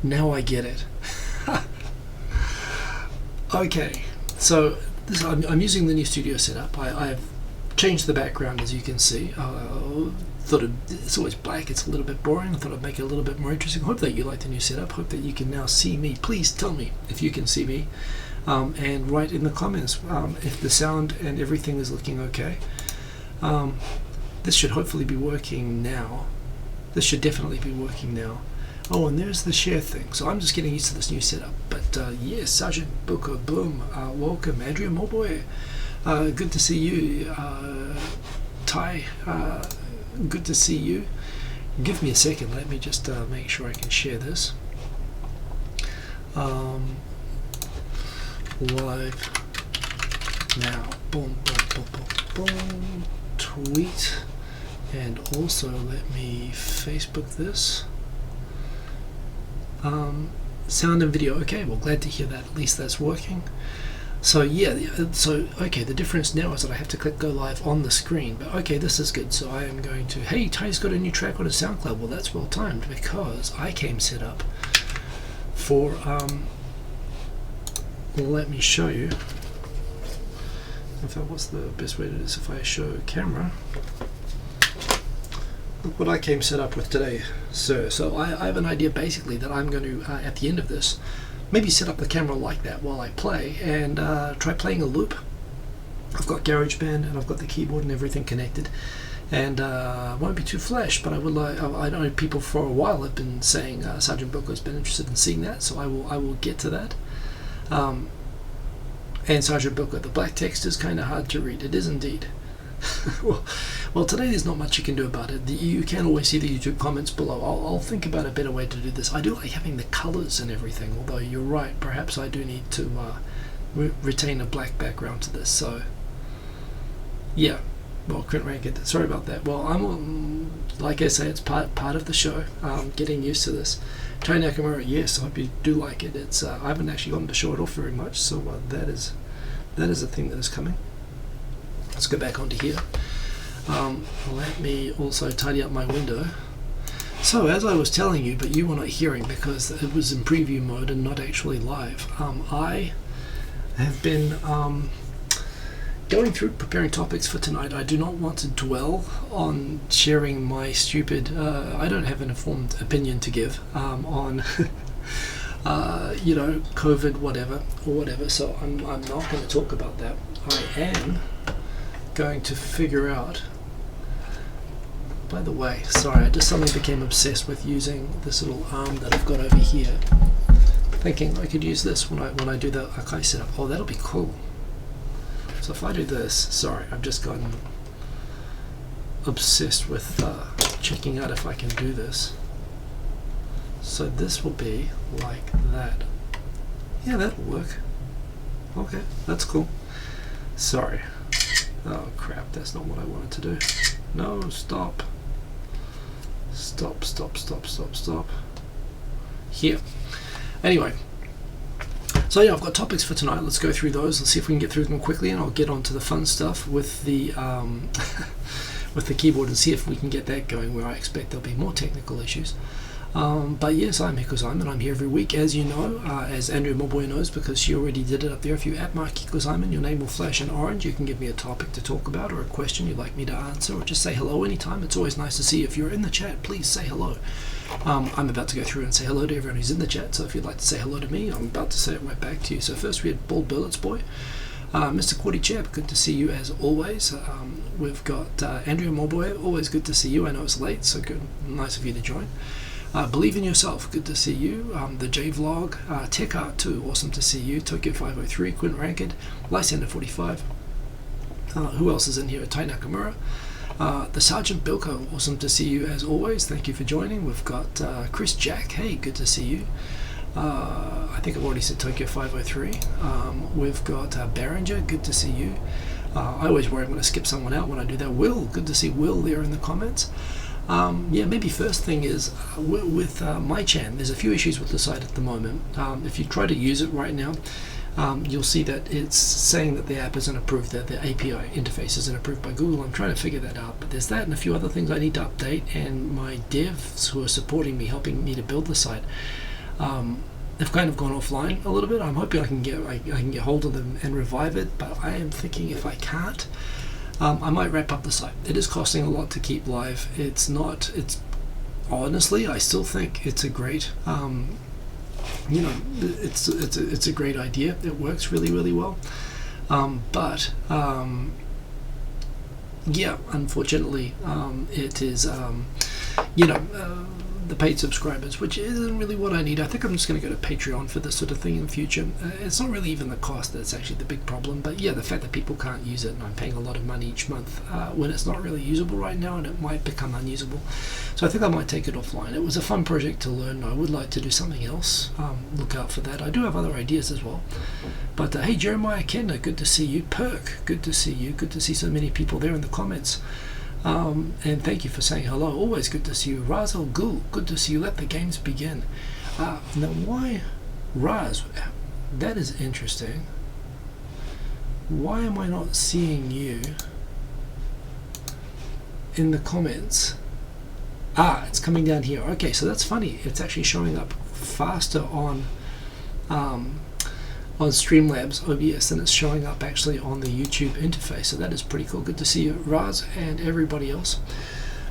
Now I get it. Okay, so I'm using the new studio setup. I've changed the background, as you can see. Thought it's always black, it's a little bit boring. I thought I'd make it a little bit more interesting. Hope that you like the new setup. Hope that you can now see me. Please tell me if you can see me, and write in the comments if the sound and everything is looking okay. This should hopefully be working now. This should definitely be working now. Oh, and there's the share thing. So I'm just getting used to this new setup. But yes, Sergeant Booker, boom. Welcome, Andrea Moboy. Good to see you. Ty, good to see you. Give me a second. Let me just make sure I can share this. Live now. Boom, boom, boom, boom, boom. Tweet. And also let me Facebook this. Sound and video. Okay, well, glad to hear that. At least that's working. So yeah, so okay, the difference now is that I have to click go live on the screen, but okay, this is good. So I am going to, hey, Ty's got a new track on his SoundCloud. Well, that's well timed because I came set up for let me show you. In fact, what's the best way to do this? If I show camera, look what I came set up with today, sir. So I have an idea basically that I'm going to at the end of this maybe set up the camera like that while I play and try playing a loop. I've got GarageBand and I've got the keyboard and everything connected, and won't be too flash, but I would like. I know people for a while have been saying Sergeant Booker has been interested in seeing that, so I will get to that. And Sergeant Booker, the black text is kind of hard to read. It is indeed. well, today there's not much you can do about it. You can always see the YouTube comments below. I'll think about a better way to do this. I do like having the colors and everything, although you're right, perhaps I do need to retain a black background to this. So yeah, well, Quentin Ranked, sorry about that. Well, I'm like I say, it's part of the show. Getting used to this. Tony Nakamura, yes, I hope you do like it. It's I haven't actually gotten to show it off very much, so that is a thing that is coming. Let's go back onto here. Let me also tidy up my window. So as I was telling you, but you were not hearing because it was in preview mode and not actually live, I have been going through preparing topics for tonight. I do not want to dwell on sharing my stupid, I don't have an informed opinion to give on COVID, whatever, so I'm not going to talk about that. I am going to figure out, by the way, sorry, I just suddenly became obsessed with using this little arm that I've got over here, thinking I could use this when I do the Akai setup. Oh, that'll be cool. So if I do this, sorry, I've just gotten obsessed with checking out if I can do this. So this will be like that. Yeah, that'll work. Okay, that's cool. Sorry. Oh crap, that's not what I wanted to do. No, stop. Stop. Here. Anyway. So yeah, I've got topics for tonight. Let's go through those. Let's see if we can get through them quickly, and I'll get on to the fun stuff with the with the keyboard and see if we can get that going, where I expect there'll be more technical issues. But yes, I'm Hikozaima, and I'm here every week, as you know, as Andrea Moboy knows, because she already did it up there. If you @ Mark Hikozaima, your name will flash in orange. You can give me a topic to talk about or a question you'd like me to answer, or just say hello anytime. It's always nice to see you. If you're in the chat, please say hello. I'm about to go through and say hello to everyone who's in the chat, so if you'd like to say hello to me, I'm about to say it right back to you. So first we had Bald Bullets Boy. Mr. Quaddy Chap, good to see you as always. We've got Andrea Moboy, always good to see you. I know it's late, so good, nice of you to join. Believe in Yourself, good to see you. The J Vlog, Tech Art 2, awesome to see you. Tokyo 503, Quentin Ranked, Lysander 45. Who else is in here? Tai Nakamura. The Sergeant Bilko, awesome to see you as always. Thank you for joining. We've got Chris Jack, hey, good to see you. I think I've already said Tokyo 503. We've got Behringer, good to see you. I always worry I'm going to skip someone out when I do that. Will, good to see Will there in the comments. Yeah, maybe first thing is with my chan, there's a few issues with the site at the moment. If you try to use it right now, you'll see that it's saying that the app isn't approved, that the API interface isn't approved by Google. I'm trying to figure that out, but there's that and a few other things I need to update, and my devs who are supporting me, helping me to build the site, they've kind of gone offline a little bit. I'm hoping I can get hold of them and revive it, but I am thinking if I can't, I might wrap up the site. It is costing a lot to keep live. It's honestly, I still think it's a great, it's a great idea. It works really, really well. But unfortunately, it is, the paid subscribers, which isn't really what I need. I think I'm just going to go to Patreon for this sort of thing in the future. It's not really even the cost that's actually the big problem, but yeah, the fact that people can't use it and I'm paying a lot of money each month when it's not really usable right now, and it might become unusable. So I think I might take it offline. It was a fun project to learn. I would like to do something else. Look out for that. I do have other ideas as well. But hey, Jeremiah Kenner, good to see you. Perk, good to see you. Good to see so many people there in the comments. And thank you for saying hello. Always good to see you. Raz Al Ghul, good to see you. Let the games begin. Now why Raz? That is interesting. Why am I not seeing you in the comments? It's coming down here. Okay, so that's funny. It's actually showing up faster on Streamlabs OBS than it's showing up actually on the YouTube interface. So that is pretty cool. Good to see you, Raz, and everybody else.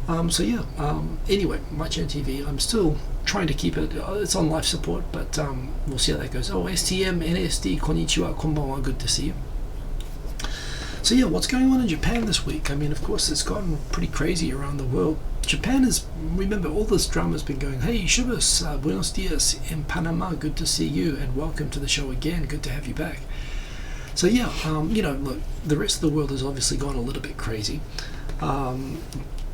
Anyway, MyChan TV, I'm still trying to keep it. It's on life support, but we'll see how that goes. STM, NSD, konnichiwa, konbanwa, good to see you. So yeah, what's going on in Japan this week? I mean, of course, it's gotten pretty crazy around the world. Japan is, remember, all this drama has been going, hey, Shubhas, buenos dias in Panama, good to see you, and welcome to the show again, good to have you back. So yeah, look, the rest of the world has obviously gone a little bit crazy.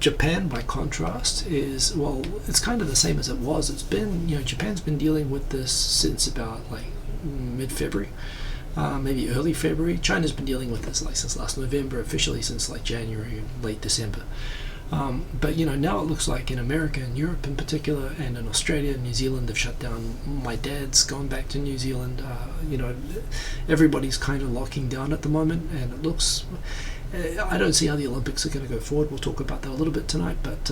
Japan, by contrast, is, well, it's kind of the same as it was. It's been, Japan's been dealing with this since about, mid-February. Maybe early February. China's been dealing with this since last November, officially since January, late December. But now it looks like in America and Europe in particular, and in Australia and New Zealand have shut down. My dad's gone back to New Zealand. Everybody's kind of locking down at the moment, and it looks. I don't see how the Olympics are going to go forward. We'll talk about that a little bit tonight. But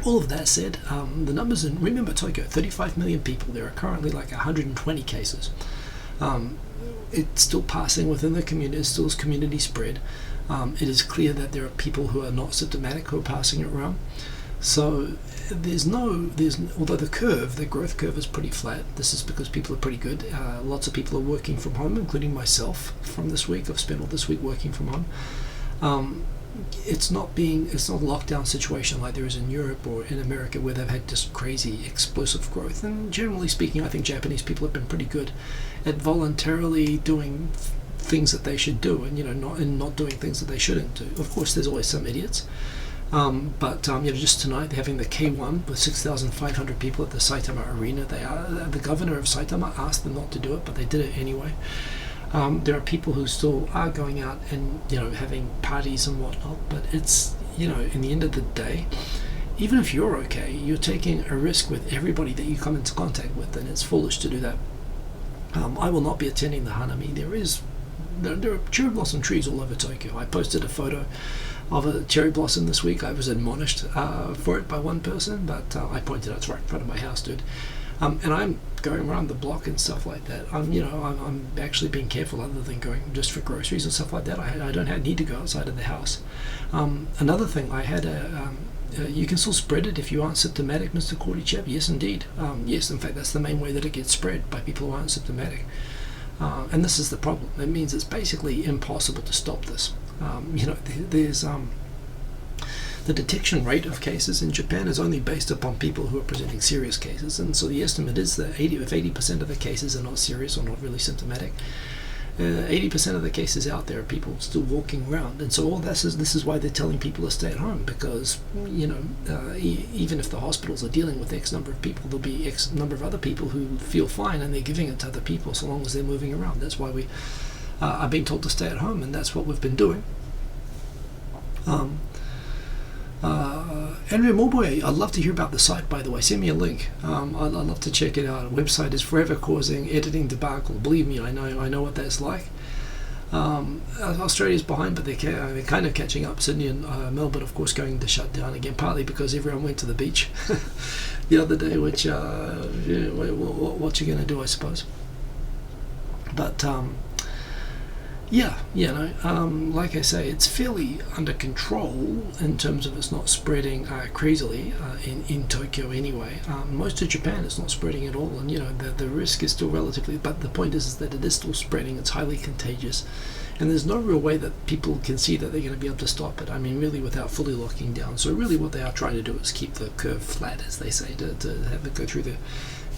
all of that said, the numbers in, remember Tokyo, 35 million people. There are currently 120 cases. It's still passing within the community. It's still community spread. It is clear that there are people who are not symptomatic who are passing it around. So although the growth curve is pretty flat. This is because people are pretty good. Lots of people are working from home, including myself from this week. I've spent all this week working from home. It's not a lockdown situation like there is in Europe or in America, where they've had just crazy explosive growth. And generally speaking, I think Japanese people have been pretty good at voluntarily doing things that they should do, and not doing things that they shouldn't do. Of course, there's always some idiots. But just tonight they're having the K1 with 6,500 people at the Saitama Arena. The governor of Saitama asked them not to do it, but they did it anyway. There are people who still are going out and having parties and whatnot, but it's in the end of the day, even if you're okay, you're taking a risk with everybody that you come into contact with, and it's foolish to do that. I will not be attending the Hanami. There are cherry blossom trees all over Tokyo. I posted a photo of a cherry blossom this week. I was admonished for it by one person, but I pointed out it's right in front of my house, dude. And I'm going around the block and stuff like that. I'm actually being careful, other than going just for groceries and stuff like that. I don't need to go outside of the house. Another thing, I had you can still spread it if you aren't symptomatic, Mr. Kordychev. Yes, indeed. Yes, in fact, that's the main way that it gets spread, by people who aren't symptomatic. And this is the problem. It means it's basically impossible to stop this. There's the detection rate of cases in Japan is only based upon people who are presenting serious cases, and so the estimate is that if 80% of the cases are not serious or not really symptomatic, 80% of the cases out there are people still walking around. And so all this is why they're telling people to stay at home, because even if the hospitals are dealing with X number of people, there'll be X number of other people who feel fine, and they're giving it to other people so long as they're moving around. That's why we are being told to stay at home, and that's what we've been doing. Andrea Morboy, I'd love to hear about the site, by the way. Send me a link. I'd love to check it out. The website is forever causing editing debacle. Believe me, I know what that's like. Australia's behind, but they're kind of catching up. Sydney and Melbourne, of course, going to shut down again, partly because everyone went to the beach the other day, which what you going to do, I suppose. But like I say, it's fairly under control in terms of it's not spreading crazily in Tokyo anyway. Most of Japan is not spreading at all, and the risk is still relatively. But the point is that it is still spreading. It's highly contagious, and there's no real way that people can see that they're going to be able to stop it. I mean, really, without fully locking down. So really, what they are trying to do is keep the curve flat, as they say, to have it go through the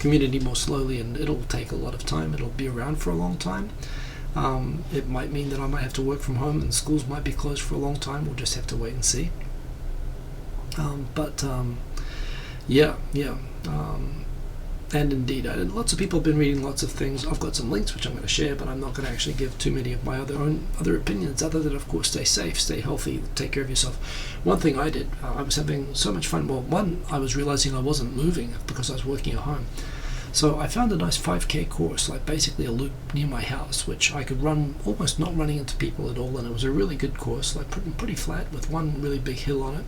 community more slowly, and it'll take a lot of time. It'll be around for a long time. It might mean that I might have to work from home and schools might be closed for a long time. We'll just have to wait and see. And indeed, lots of people have been reading lots of things. I've got some links which I'm going to share, but I'm not going to actually give too many of my other opinions, other than, of course, stay safe, stay healthy, take care of yourself. One thing I did, I was having so much fun. Well, one, I was realizing I wasn't moving because I was working at home. So I found a nice 5K course, like basically a loop near my house, which I could run almost not running into people at all, and it was a really good course, like pretty flat with one really big hill on it.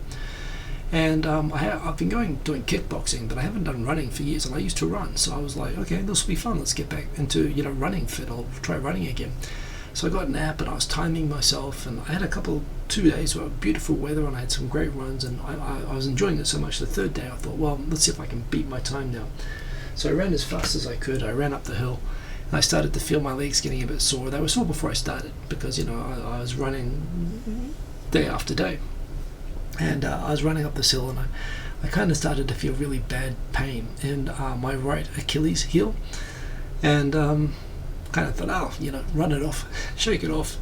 And I've been doing kickboxing, but I haven't done running for years, and I used to run, so I was like, okay, this will be fun. Let's get back into running fit. I'll try running again. So I got an app, and I was timing myself, and I had 2 days of beautiful weather, and I had some great runs, and I was enjoying it so much. The third day, I thought, well, let's see if I can beat my time now. So I ran as fast as I could. I ran up the hill, and I started to feel my legs getting a bit sore. They were sore before I started because I was running day after day, and I was running up this hill, and I kind of started to feel really bad pain in my right Achilles heel, and kind of thought, run it off, shake it off.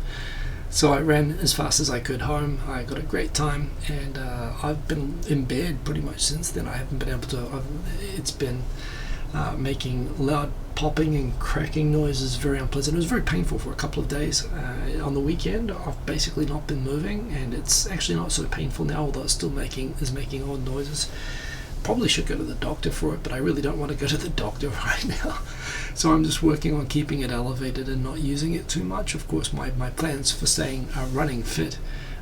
So I ran as fast as I could home. I got a great time, and I've been in bed pretty much since then. I haven't been able to. It's been making loud popping and cracking noises, very unpleasant. It was very painful for a couple of days. On the weekend, I've basically not been moving, and it's actually not so painful now, although it's still making odd noises. Probably should go to the doctor for it, but I really don't want to go to the doctor right now. So I'm just working on keeping it elevated and not using it too much. Of course, my plans for staying running fit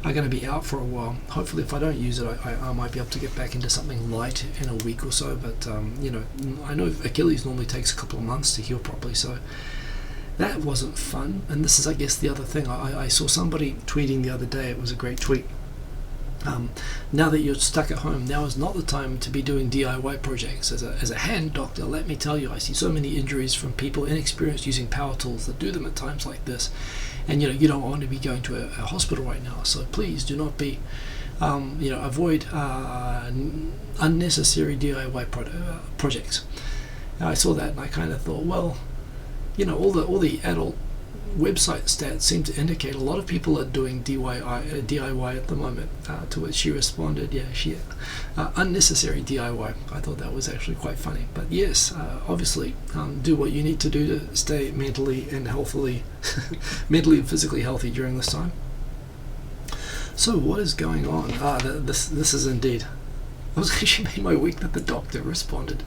are going to be out for a while. Hopefully, if I don't use it, I might be able to get back into something light in a week or so. But I know Achilles normally takes a couple of months to heal properly, so that wasn't fun. And this is, I guess, the other thing. I saw somebody tweeting the other day. It was a great tweet. Now that you're stuck at home, now is not the time to be doing DIY projects. As a hand doctor, let me tell you, I see so many injuries from people inexperienced using power tools that do them at times like this. And you don't want to be going to a hospital right now, so please do not be avoid unnecessary DIY projects. And I saw that and I kind of thought, well, all the adult website stats seem to indicate a lot of people are doing DIY at the moment. To which she responded, unnecessary DIY. I thought that was actually quite funny. But yes, obviously, do what you need to do to stay mentally and mentally and physically healthy during this time. So what is going on? This is indeed. I was actually made my week that the doctor responded.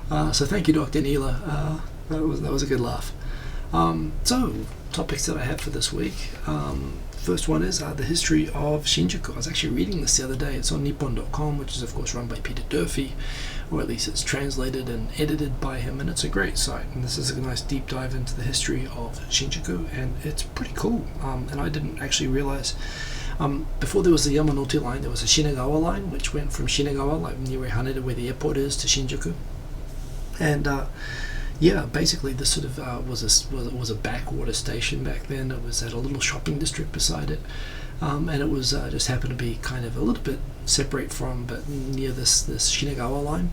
So thank you, Dr. Neela. That was a good laugh. So, topics that I have for this week. First one is the history of Shinjuku. I was actually reading this the other day. It's on nippon.com, which is of course run by Peter Durfee, or at least it's translated and edited by him, and it's a great site. And this is a nice deep dive into the history of Shinjuku, and it's pretty cool. And I didn't actually realize, before there was the Yamanote line, there was a Shinagawa line, which went from Shinagawa, like near Haneda, where the airport is, to Shinjuku. And basically this sort of was a backwater station back then. It was at a little shopping district beside it, and it was just happened to be kind of a little bit separate from, but near this Shinagawa line.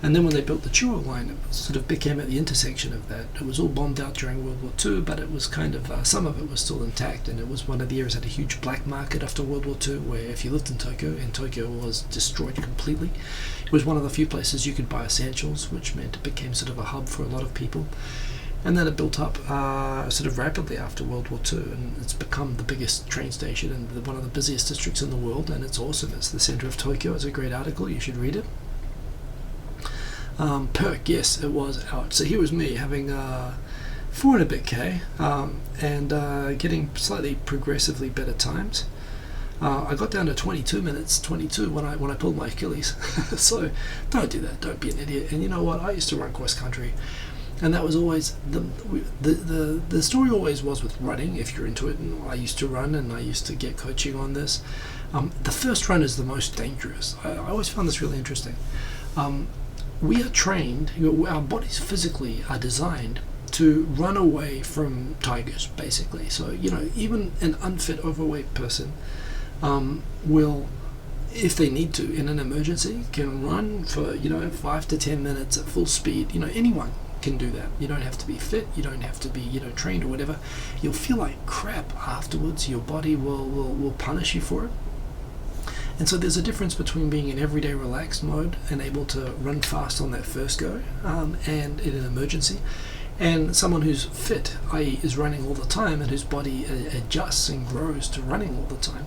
And then when they built the Chuo line, it sort of became at the intersection of that. It was all bombed out during World War II, but it was kind of, some of it was still intact, and it was one of the areas that had a huge black market after World War II, where if you lived in Tokyo was destroyed completely. It was one of the few places you could buy essentials, which meant it became sort of a hub for a lot of people. And then it built up sort of rapidly after World War II, and it's become the biggest train station and one of the busiest districts in the world, and it's awesome. It's the center of Tokyo. It's a great article. You should read it. Perk, yes, it was out. So here was me having 4 and a bit K, and getting slightly progressively better times. I got down to 22 minutes 22 when I pulled my Achilles. So don't do that. Don't be an idiot. And you know what? I used to run cross country, and that was always the story always was with running. If you're into it, and I used to run, and I used to get coaching on this. The first run is the most dangerous. I always found this really interesting. We are trained. Our bodies physically are designed to run away from tigers, basically. So even an unfit, overweight person will, if they need to, in an emergency, can run for 5 to 10 minutes at full speed. Anyone can do that. You don't have to be fit. You don't have to be trained or whatever. You'll feel like crap afterwards. Your body will punish you for it. And so there's a difference between being in everyday relaxed mode and able to run fast on that first go, and in an emergency, and someone who's fit, i.e. is running all the time and whose body adjusts and grows to running all the time.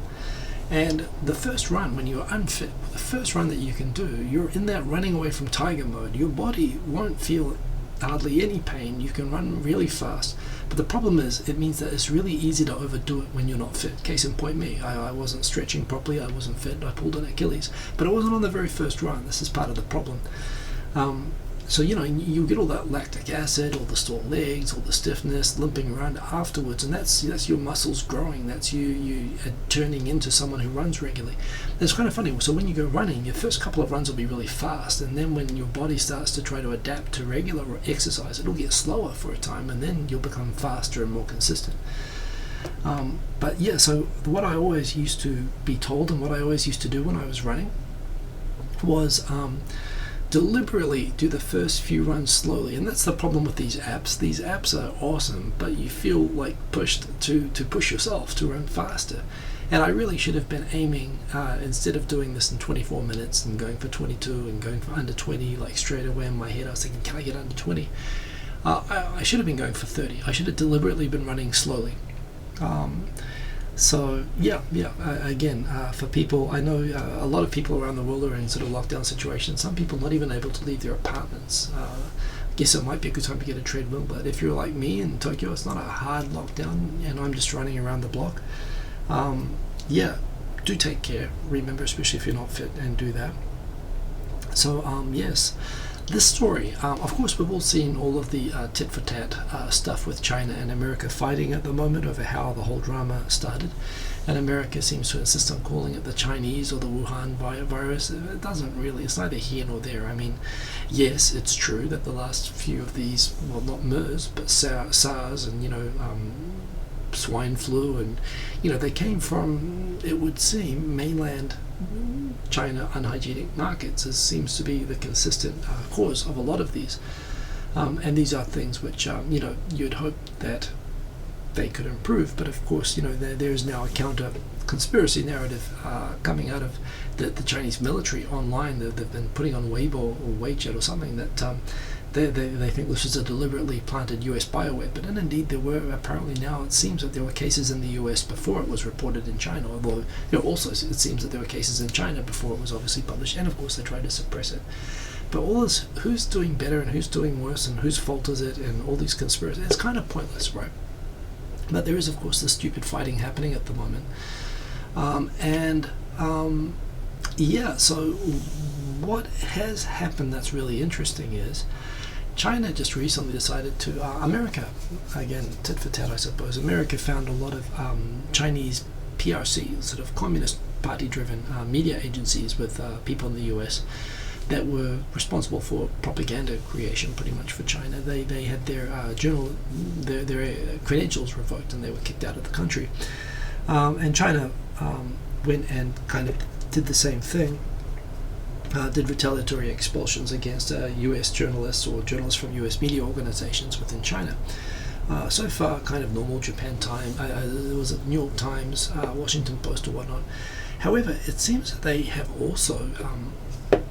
And the first run, when you're unfit, the first run that you can do, you're in that running away from tiger mode. Your body won't feel hardly any pain. You can run really fast. But the problem is, it means that it's really easy to overdo it when you're not fit. Case in point, me. I wasn't stretching properly. I wasn't fit. I pulled an Achilles. But it wasn't on the very first run. This is part of the problem. So you get all that lactic acid, all the sore legs, all the stiffness, limping around afterwards, and that's your muscles growing. That's you turning into someone who runs regularly. And it's kind of funny. So when you go running, your first couple of runs will be really fast, and then when your body starts to try to adapt to regular exercise, it'll get slower for a time, and then you'll become faster and more consistent. But yeah, so what I always used to be told, and what I always used to do when I was running, was deliberately do the first few runs slowly. And that's the problem with these apps. These apps are awesome, but you feel like pushed to push yourself to run faster. And I really should have been aiming, instead of doing this in 24 minutes and going for 22 and going for under 20, like straight away in my head I was thinking, can I get under 20? I should have been going for 30. I should have deliberately been running slowly. So again, for people, I know a lot of people around the world are in sort of lockdown situations. Some people not even able to leave their apartments. I guess it might be a good time to get a treadmill, but if you're like me in Tokyo, it's not a hard lockdown and I'm just running around the block. Do take care. Remember, especially if you're not fit, and do that. So yes. This story, of course, we've all seen all of the tit-for-tat stuff with China and America fighting at the moment over how the whole drama started. And America seems to insist on calling it the Chinese or the Wuhan virus. It doesn't really, it's neither here nor there. I mean, yes, it's true that the last few of these, well, not MERS, but SARS and, swine flu, and, they came from, it would seem, mainland China unhygienic markets, as seems to be the consistent cause of a lot of these, and these are things which you'd hope that they could improve, but of course there is now a counter conspiracy narrative coming out of the Chinese military online. They've been putting on Weibo or WeChat or something that they think this is a deliberately planted US bioweapon, and indeed there were. Apparently now it seems that there were cases in the US before it was reported in China, although also it seems that there were cases in China before it was obviously published, and of course they tried to suppress it. But all this, who's doing better and who's doing worse and whose fault is it, and all these conspiracies, it's kind of pointless, right? But there is of course this stupid fighting happening at the moment, so what has happened that's really interesting is China just recently decided to, America, again, tit for tat I suppose, America found a lot of Chinese PRC, sort of Communist Party driven media agencies with people in the US that were responsible for propaganda creation pretty much for China. They had their their credentials revoked and they were kicked out of the country. And China went and kind of did the same thing. Did retaliatory expulsions against US journalists or journalists from US media organizations within China. So far, kind of normal. Japan Time, there was a New York Times, Washington Post or whatnot. However, it seems that they have also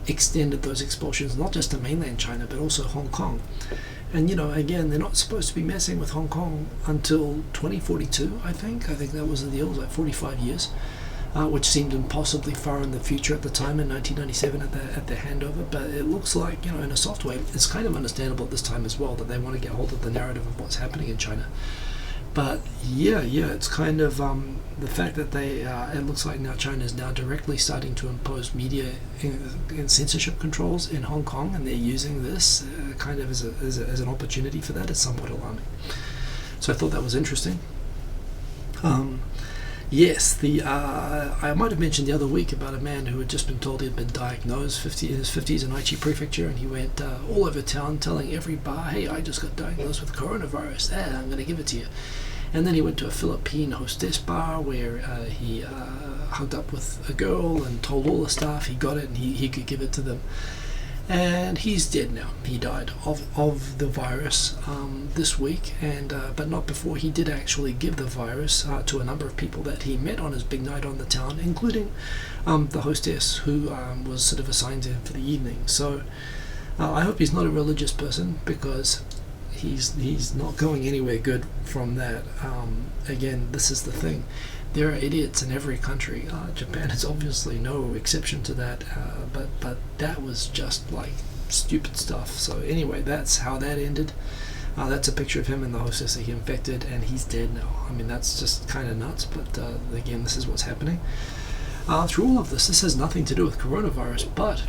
extended those expulsions not just to mainland China but also Hong Kong. And again, they're not supposed to be messing with Hong Kong until 2042, I think that was the deal. It was like 45 years. Which seemed impossibly far in the future at the time in 1997 at the handover, but it looks like, in a soft way, it's kind of understandable at this time as well that they want to get hold of the narrative of what's happening in China. But yeah, it's kind of the fact that it looks like now China is now directly starting to impose media and censorship controls in Hong Kong, and they're using this kind of as an opportunity for that is somewhat alarming. So I thought that was interesting. Yes, I might have mentioned the other week about a man who had just been told he had been diagnosed in his 50s in Aichi Prefecture, and he went all over town telling every bar, hey, I just got diagnosed with coronavirus, I'm going to give it to you. And then he went to a Philippine hostess bar where he hugged up with a girl and told all the staff he got it and he could give it to them. And he's dead now. He died of the virus this week, and but not before he did actually give the virus to a number of people that he met on his big night on the town, including the hostess who was sort of assigned to him for the evening. So I hope he's not a religious person, because he's not going anywhere good from that. Again, this is the thing. There are idiots in every country. Japan is obviously no exception to that, but that was just like stupid stuff. So anyway, that's how that ended. That's a picture of him and the hostess that he infected, and he's dead now. I mean, that's just kind of nuts, but again, this is what's happening. Through all of this has nothing to do with coronavirus, but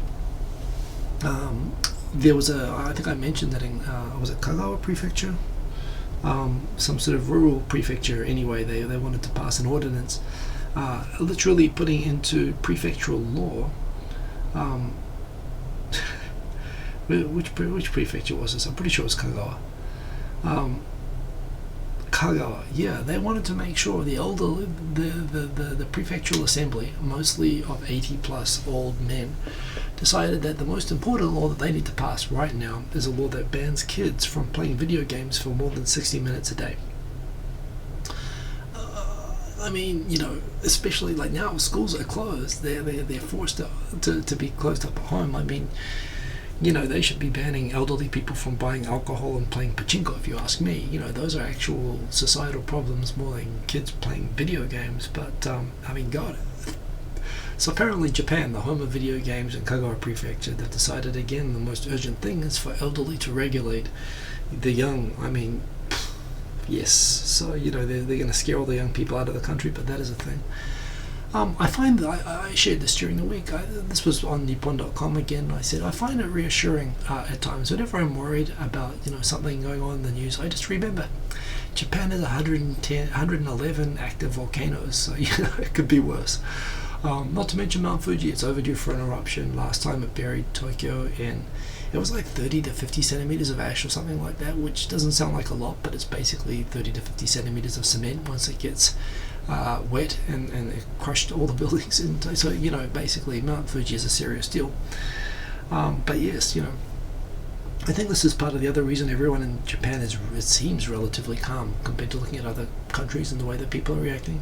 there was I think I mentioned that in, was it Kagawa Prefecture? Some sort of rural prefecture anyway, they wanted to pass an ordinance literally putting into prefectural law which prefecture was this? I'm pretty sure it was Kagawa. Kagawa, yeah, they wanted to make sure the prefectural assembly, mostly of 80 plus old men, decided that the most important law that they need to pass right now is a law that bans kids from playing video games for more than 60 minutes a day. I mean, especially like now schools are closed, they're forced to be closed up at home. I mean, they should be banning elderly people from buying alcohol and playing pachinko, if you ask me. Those are actual societal problems more than kids playing video games. But I mean, God. So apparently Japan, the home of video games, and Kagawa Prefecture, they've decided again the most urgent thing is for elderly to regulate the young. I mean, yes. So they're going to scare all the young people out of the country, but that is a thing. I find that I shared this during the week. This was on Nippon.com again. I said I find it reassuring at times whenever I'm worried about something going on in the news. I just remember Japan has 111 active volcanoes, so it could be worse. Not to mention Mount Fuji, it's overdue for an eruption. Last time it buried Tokyo, and it was like 30 to 50 centimeters of ash or something like that, which doesn't sound like a lot, but it's basically 30 to 50 centimeters of cement once it gets wet and it crushed all the buildings. So basically Mount Fuji is a serious deal. But yes, I think this is part of the other reason everyone in Japan it seems relatively calm compared to looking at other countries and the way that people are reacting.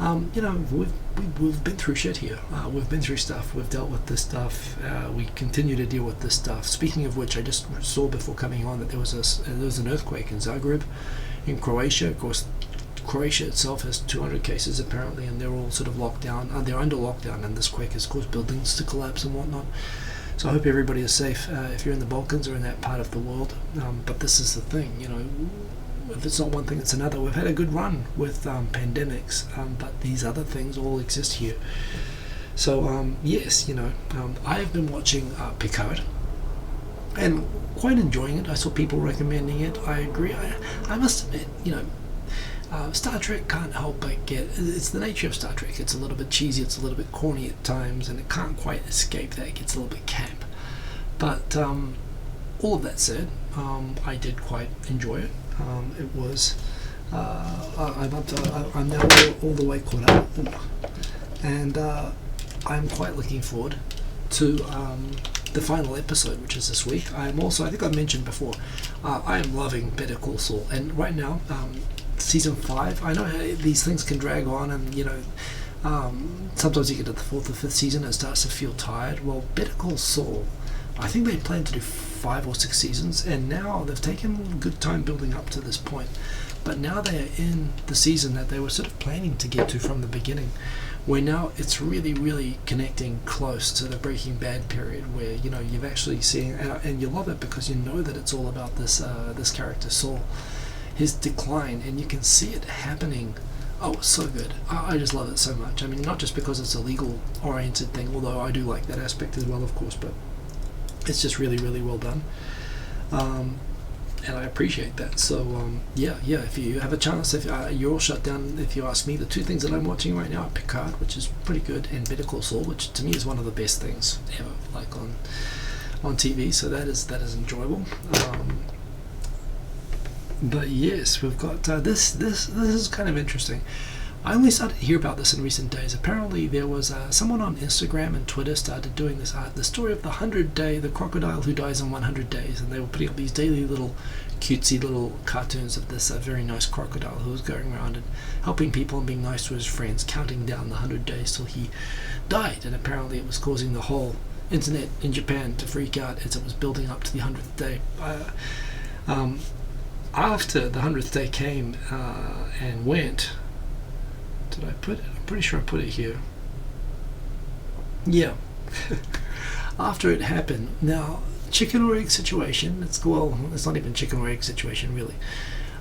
We've been through shit here. We've been through stuff. We've dealt with this stuff. We continue to deal with this stuff. Speaking of which, I just saw before coming on that there was an earthquake in Zagreb, in Croatia. Of course, Croatia itself has 200 cases apparently, and they're all sort of locked down. They're under lockdown, and this quake has caused buildings to collapse and whatnot. So I hope everybody is safe if you're in the Balkans or in that part of the world. But this is the thing, if it's not one thing, it's another. We've had a good run with pandemics, but these other things all exist here. So yes, I have been watching Picard and quite enjoying it. I saw people recommending it. I agree. I must admit, Star Trek can't help but it's the nature of Star Trek. It's a little bit cheesy, it's a little bit corny at times, and it can't quite escape that. It gets a little bit camp. But all of that said, I did quite enjoy it. It was I'm now all the way caught up, and I'm quite looking forward to the final episode, which is this week. I think I mentioned before, I am loving Better Call Saul, and right now season 5, I know these things can drag on, and sometimes you get to the 4th or 5th season and it starts to feel tired. Well, Better Call Saul, I think they plan to do 5 or 6 seasons, and now they've taken good time building up to this point, but now they are in the season that they were sort of planning to get to from the beginning, where now it's really, really connecting close to the Breaking Bad period, where you've actually seen, and you love it because you know that it's all about this character Saul. his decline, and you can see it happening. Oh, it's so good. I just love it so much. I mean, not just because it's a legal oriented thing, although I do like that aspect as well, of course, but it's just really, really well done. And I appreciate that. So yeah, if you have a chance, if you're all shut down, if you ask me, the two things that I'm watching right now are Picard, which is pretty good, and Better Call Saul, which to me is one of the best things ever, like on TV. So that is enjoyable. But yes, we've got this is kind of interesting. I only started to hear about this in recent days. Apparently there was someone on Instagram and Twitter started doing this the story of the crocodile who dies in 100 days, and they were putting up these daily little cutesy little cartoons of this very nice crocodile who was going around and helping people and being nice to his friends, counting down the 100 days till he died. And apparently it was causing the whole internet in Japan to freak out as it was building up to the 100th day. After the 100th day came and went, did I put it? I'm pretty sure I put it here. Yeah. After it happened, now chicken or egg situation. It's not even chicken or egg situation really.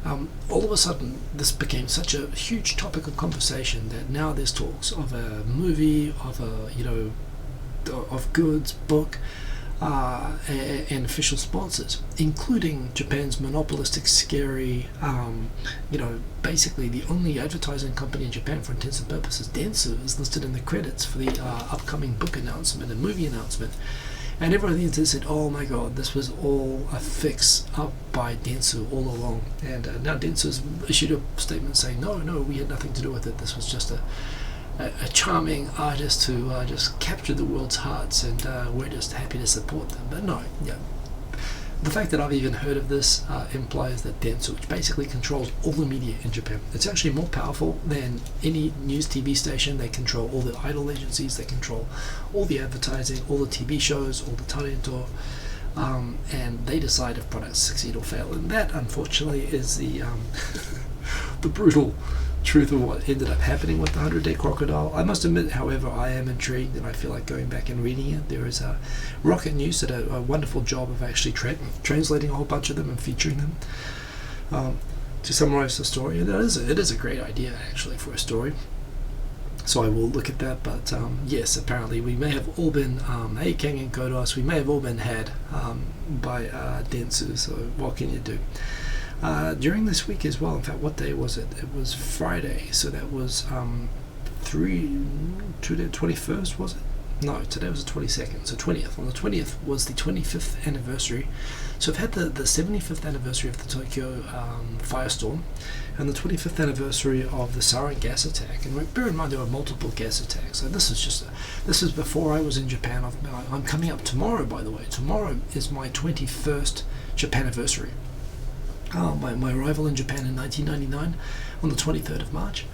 All of a sudden, this became such a huge topic of conversation that now there's talks of a movie, of of goods, book, and official sponsors, including Japan's monopolistic, scary, basically the only advertising company in Japan for intents and purposes, Dentsu, is listed in the credits for the upcoming book announcement and movie announcement. And everyone said, oh my god, this was all a fix up by Dentsu all along. And now Dentsu's issued a statement saying, no, we had nothing to do with it. This was just a charming artist who just captured the world's hearts, and we're just happy to support them. But no, the fact that I've even heard of this implies that Dentsu, which basically controls all the media in Japan, it's actually more powerful than any news TV station. They control all the idol agencies, they control all the advertising, all the TV shows, all the talento, and they decide if products succeed or fail. And that, unfortunately, is the the brutal truth of what ended up happening with the 100-Day Crocodile. I must admit, however, I am intrigued and I feel like going back and reading it. There is Rocket News did a wonderful job of actually translating a whole bunch of them and featuring them to summarize the story. And it is a great idea actually for a story. So I will look at that. But yes, apparently we may have all been, hey King and Kodos, we may have all been had by Dentsu. So what can you do? During this week as well, in fact, what day was it? It was Friday, so that was 21st, was it? No, today was the 22nd, so 20th. On the 20th was the 25th anniversary. So I've had the 75th anniversary of the Tokyo firestorm, and the 25th anniversary of the sarin gas attack. And bear in mind there were multiple gas attacks. So this is before I was in Japan. I'm coming up tomorrow, by the way. Tomorrow is my 21st Japan anniversary. My arrival in Japan in 1999 on the 23rd of March.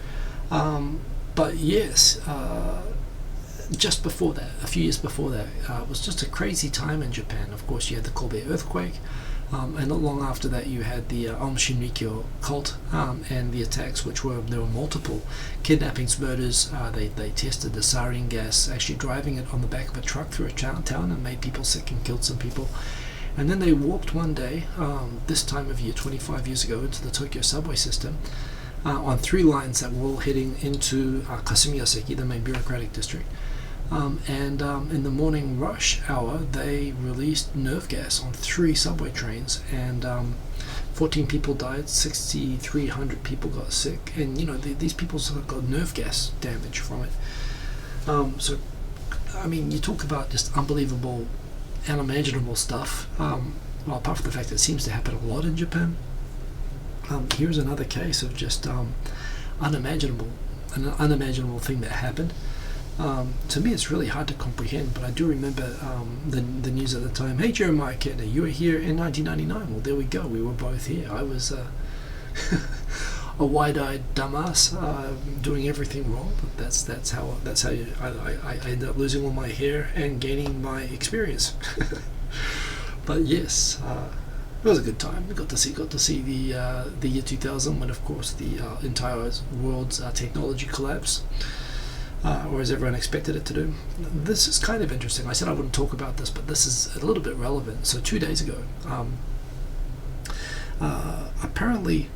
But yes, just before that, a few years before that, it was just a crazy time in Japan. Of course, you had the Kobe earthquake, and not long after that you had the Aum Shinrikyo cult and the attacks, there were multiple kidnappings, murders. They tested the sarin gas, actually driving it on the back of a truck through a town and made people sick and killed some people. And then they walked one day, this time of year, 25 years ago, into the Tokyo subway system on 3 lines that were all heading into Kasumiyaseki, the main bureaucratic district. And in the morning rush hour, they released nerve gas on 3 subway trains, and 14 people died, 6,300 people got sick, and these people sort of got nerve gas damage from it. So, I mean, you talk about just unbelievable, unimaginable stuff. Well, apart from the fact that it seems to happen a lot in Japan, here's another case of just an unimaginable thing that happened. To me, it's really hard to comprehend, but I do remember the news at the time. Hey, Jeremiah Kettner, you were here in 1999. Well, there we go. We were both here. I was a wide-eyed dumbass doing everything wrong, but that's how I ended up losing all my hair and gaining my experience. But yes, it was a good time. We got to see the year 2000, when of course the entire world's technology collapsed, or as everyone expected it to do. This is kind of interesting. I said I wouldn't talk about this, but this is a little bit relevant. So 2 days ago, apparently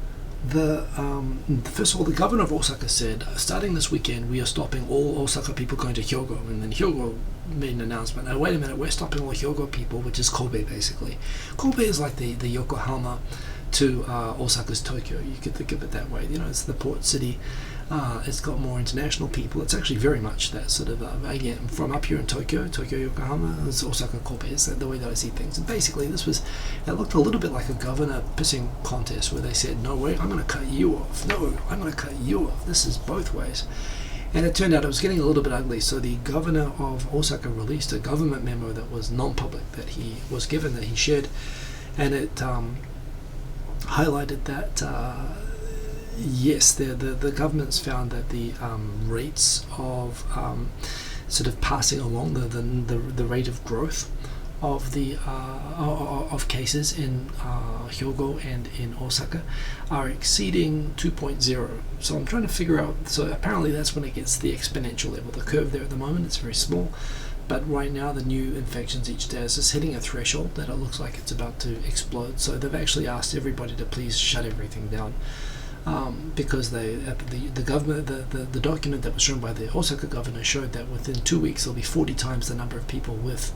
First of all, the governor of Osaka said, starting this weekend, we are stopping all Osaka people going to Hyogo. And then Hyogo made an announcement. Wait a minute, we're stopping all Hyogo people, which is Kobe, basically. Kobe is like the Yokohama to Osaka's Tokyo. You could think of it that way. It's the port city. It's got more international people. It's actually very much that sort of, again, from up here in Tokyo, Yokohama, it's Osaka, Kobe. Is the way that I see things. And basically, it looked a little bit like a governor pissing contest where they said, no way, I'm going to cut you off. No, I'm going to cut you off. This is both ways. And it turned out it was getting a little bit ugly. So the governor of Osaka released a government memo that was non-public, that he was given, that he shared. And it highlighted that yes, the government's found that the rates of sort of passing along the rate of growth of the of cases in Hyogo and in Osaka are exceeding 2.0. So I'm trying to figure out. So apparently that's when it gets the exponential level. The curve there at the moment, it's very small. But right now, the new infections each day is just hitting a threshold that it looks like it's about to explode. So they've actually asked everybody to please shut everything down, because the government, the document that was shown by the Osaka governor showed that within 2 weeks there'll be 40 times the number of people with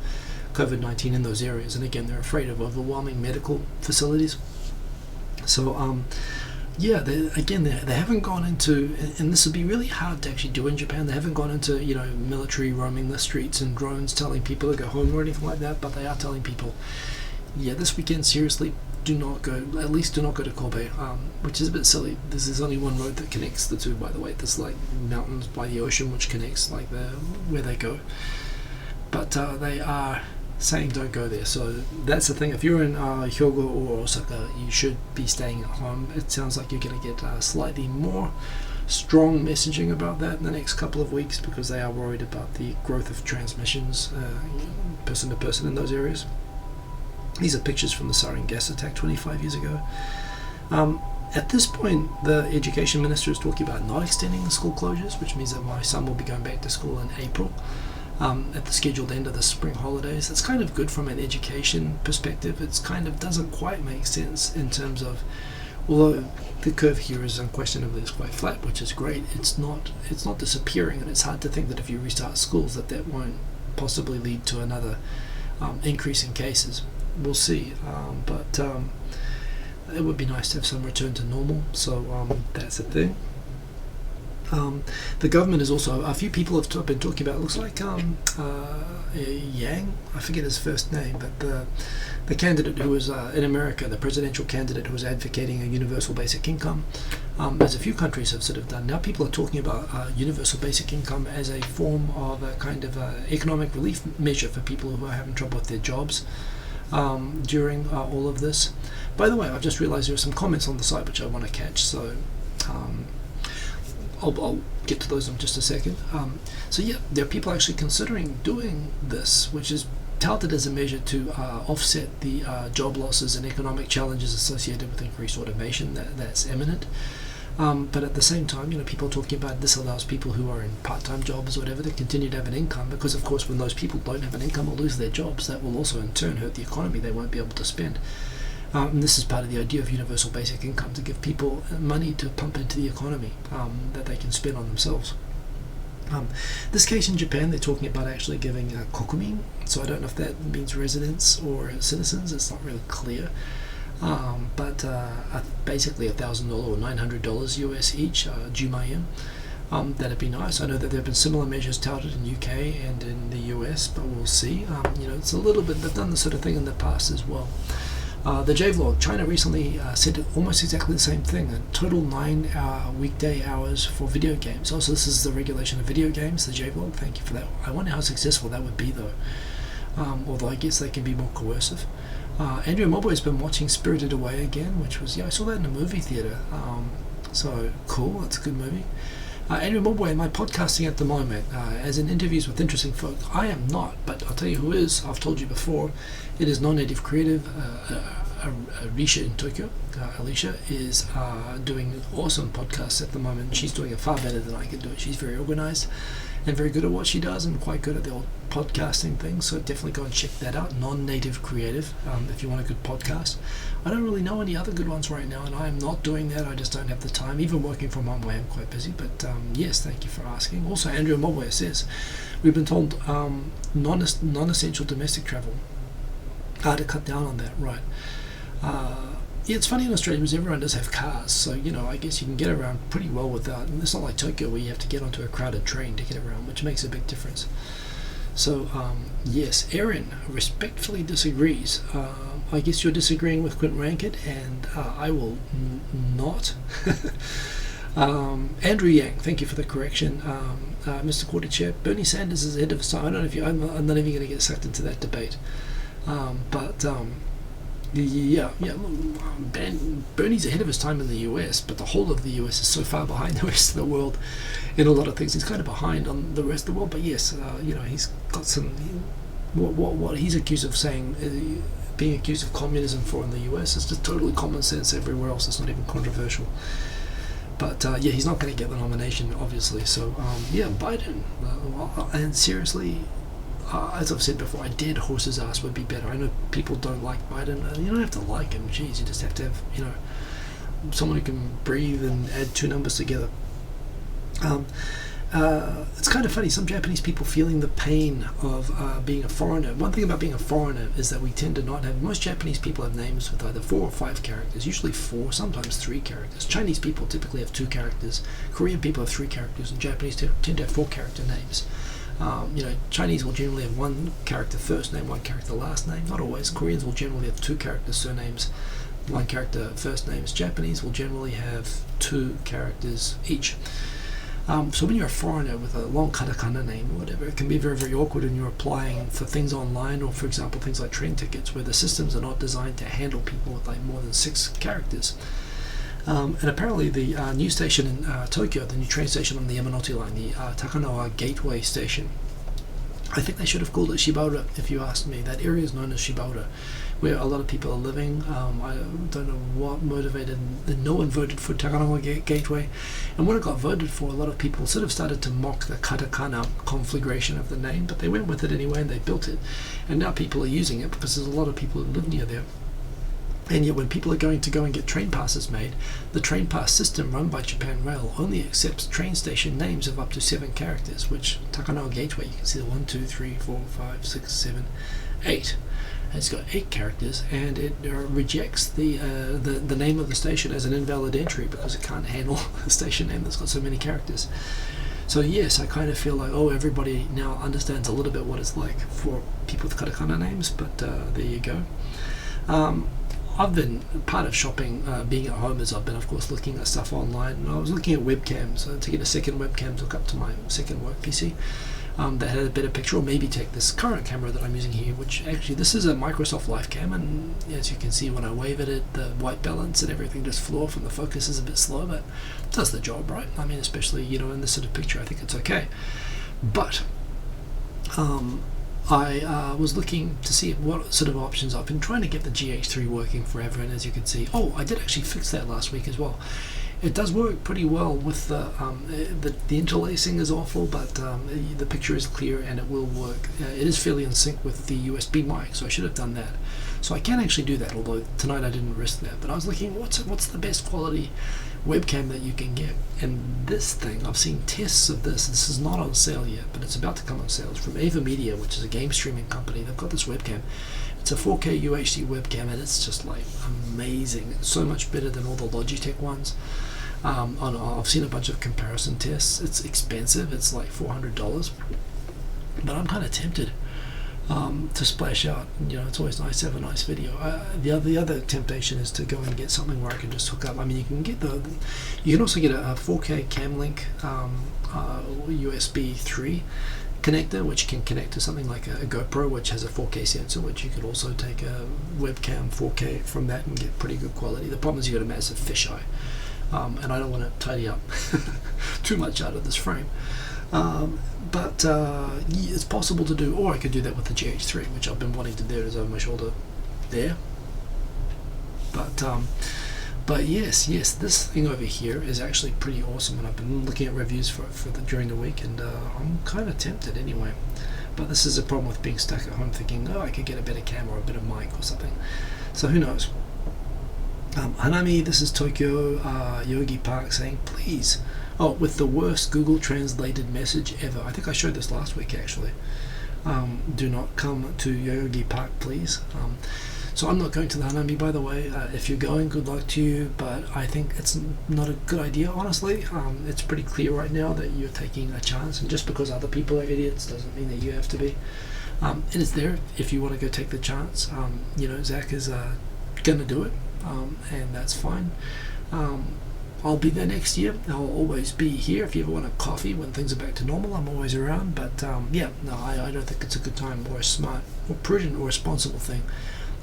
COVID-19 in those areas. And again, they're afraid of overwhelming medical facilities. So yeah, they haven't gone into, and this would be really hard to actually do in Japan, they haven't gone into, military roaming the streets and drones telling people to go home or anything like that, but they are telling people, yeah, this weekend, seriously, do not go to Kobe, which is a bit silly. There's only one road that connects the two, by the way. There's like mountains by the ocean which connects like where they go. But they are saying don't go there. So that's the thing. If you're in Hyogo or Osaka, you should be staying at home. It sounds like you're going to get slightly more strong messaging about that in the next couple of weeks, because they are worried about the growth of transmissions person to person in those areas. These are pictures from the sarin gas attack 25 years ago. At this point, the education minister is talking about not extending the school closures, which means that my son will be going back to school in April. At the scheduled end of the spring holidays. It's kind of good from an education perspective. It's kind of doesn't quite make sense in terms of, although the curve here is unquestionably quite flat, which is great, it's not disappearing, and it's hard to think that if you restart schools that won't possibly lead to another increase in cases. We'll see, but it would be nice to have some return to normal, so that's a thing. The government is also, a few people have been talking about, it looks like Yang, I forget his first name, but the candidate who was in America, the presidential candidate who was advocating a universal basic income, as a few countries have sort of done. Now people are talking about universal basic income as a form of a kind of economic relief measure for people who are having trouble with their jobs during all of this. By the way, I've just realized there are some comments on the site which I want to catch, so I'll get to those in just a second. So yeah, there are people actually considering doing this, which is touted as a measure to offset the job losses and economic challenges associated with increased automation that's imminent. But at the same time, people are talking about this allows people who are in part-time jobs or whatever to continue to have an income, because of course when those people don't have an income or lose their jobs, that will also in turn hurt the economy. They won't be able to spend. And this is part of the idea of universal basic income, to give people money to pump into the economy that they can spend on themselves. This case in Japan, they're talking about actually giving kokumin, so I don't know if that means residents or citizens, it's not really clear. But basically $1,000 or $900 US each, jumayen. That'd be nice. I know that there have been similar measures touted in UK and in the US, but we'll see. It's a little bit, they've done this sort of thing in the past as well. The J-Vlog, China recently said almost exactly the same thing, a total 9 weekday hours for video games. Also, this is the regulation of video games, the J-Vlog, thank you for that. I wonder how successful that would be though, although I guess they can be more coercive. Andrew Mobo has been watching Spirited Away again, which was, I saw that in a movie theatre, so cool, it's a good movie. Andrew Mobo, am I podcasting at the moment? As in interviews with interesting folk, I am not, but I'll tell you who is. I've told you before, it is non-native creative Alicia in Tokyo. Alicia is doing awesome podcasts at the moment. She's doing it far better than I can do it. She's very organized, and very good at what she does, and quite good at the old podcasting thing. So definitely go and check that out. Non-native creative, if you want a good podcast. I don't really know any other good ones right now, and I am not doing that. I just don't have the time. Even working from home, I am quite busy. But yes, thank you for asking. Also, Andrew Mobware says, we've been told non-essential domestic travel. To cut down on that, right? Yeah, it's funny in Australia because everyone does have cars, so I guess you can get around pretty well without. And it's not like Tokyo where you have to get onto a crowded train to get around, which makes a big difference. So yes, Erin respectfully disagrees. I guess you're disagreeing with Quint Rankid, and I will not. Andrew Yang, thank you for the correction. Mr. Quarter Chair, Bernie Sanders is ahead of his time. I don't know if I'm not even going to get sucked into that debate. Bernie's ahead of his time in the US, but the whole of the US is so far behind the rest of the world in a lot of things. He's kind of behind on the rest of the world, but yes, he's got some. What he's accused of saying, being accused of communism for in the US, is just totally common sense everywhere else. It's not even controversial. But he's not going to get the nomination, obviously. So Biden, and seriously. As I've said before, a dead horse's ass would be better. I know people don't like Biden. You don't have to like him. Geez, you just have to have, someone who can breathe and add two numbers together. It's kind of funny. Some Japanese people feeling the pain of being a foreigner. One thing about being a foreigner is that we tend to not have. Most Japanese people have names with either 4 or 5 characters. Usually 4, sometimes 3 characters. Chinese people typically have 2 characters. Korean people have 3 characters, and Japanese tend to have 4 character names. Chinese will generally have 1 character first name, 1 character last name. Not always. Koreans will generally have 2 character surnames, 1 character first names. Japanese will generally have 2 characters each. So when you're a foreigner with a long katakana name or whatever, it can be very, very awkward when you're applying for things online, or for example things like train tickets, where the systems are not designed to handle people with like more than 6 characters. And apparently the new station in Tokyo, the new train station on the Yamanote line, the Takanawa Gateway Station, I think they should have called it Shibaura, if you asked me. That area is known as Shibaura, where a lot of people are living. I don't know what motivated. No one voted for Takanawa Gateway, and when it got voted for, a lot of people sort of started to mock the katakana conflagration of the name, but they went with it anyway and they built it, and now people are using it because there's a lot of people who live near there. And yet when people are going to go and get train passes made, the train pass system run by Japan Rail only accepts train station names of up to 7 characters, which Takanawa Gateway, you can see the 1, 2, 3, 4, 5, 6, 7, 8. It's got 8 characters, and it rejects the name of the station as an invalid entry because it can't handle a station name that's got so many characters. So yes, I kind of feel like, everybody now understands a little bit what it's like for people with katakana names, but there you go. I've been part of shopping, being at home, as I've been, of course, looking at stuff online. And I was looking at webcams, to get a second webcam to hook up to my second work PC that had a better picture, or maybe take this current camera that I'm using here, which actually, this is a Microsoft Livecam, and as you can see when I wave at it, the white balance and everything just flew off and the focus is a bit slow, but it does the job, right? I mean, especially, in this sort of picture, I think it's okay. But I was looking to see what sort of options. I've been trying to get the GH3 working forever, and as you can see, I did actually fix that last week as well. It does work pretty well with the interlacing is awful, but the picture is clear and it will work. It is fairly in sync with the USB mic, so I should have done that. So I can actually do that, although tonight I didn't risk that. But I was looking, what's the best quality webcam that you can get? And this thing, I've seen tests of this. This is not on sale yet, but it's about to come on sale. It's from Ava Media, which is a game streaming company. They've got this webcam. It's a 4K UHD webcam, and it's just like amazing. It's so much better than all the Logitech ones. I've seen a bunch of comparison tests. It's expensive. It's like $400, but I'm kind of tempted to splash out. It's always nice to have a nice video. The other temptation is to go and get something where I can just hook up. I mean, you can also get a 4K Camlink USB 3 connector, which can connect to something like a GoPro, which has a 4K sensor, which you could also take a webcam 4K from that and get pretty good quality. The problem is you got a massive fisheye, and I don't want to tidy up too much out of this frame. But it's possible to do, or I could do that with the GH3, which I've been wanting to do. It is over my shoulder there. But But yes, this thing over here is actually pretty awesome, and I've been looking at reviews during the week, and I'm kind of tempted anyway. But this is a problem with being stuck at home thinking, oh, I could get a better camera or a better mic or something. So who knows? Hanami, this is Tokyo Yogi Park saying, please. Oh, with the worst Google translated message ever. I think I showed this last week actually. Do not come to Yogi Park, please. So I'm not going to the Hanami, by the way. If you're going, good luck to you, but I think it's not a good idea, honestly. It's pretty clear right now that you're taking a chance, and just because other people are idiots doesn't mean that you have to be. It is there if you want to go take the chance. Zach is going to do it, and that's fine. I'll be there next year. I'll always be here. If you ever want a coffee when things are back to normal, I'm always around. But I don't think it's a good time or a smart or prudent or responsible thing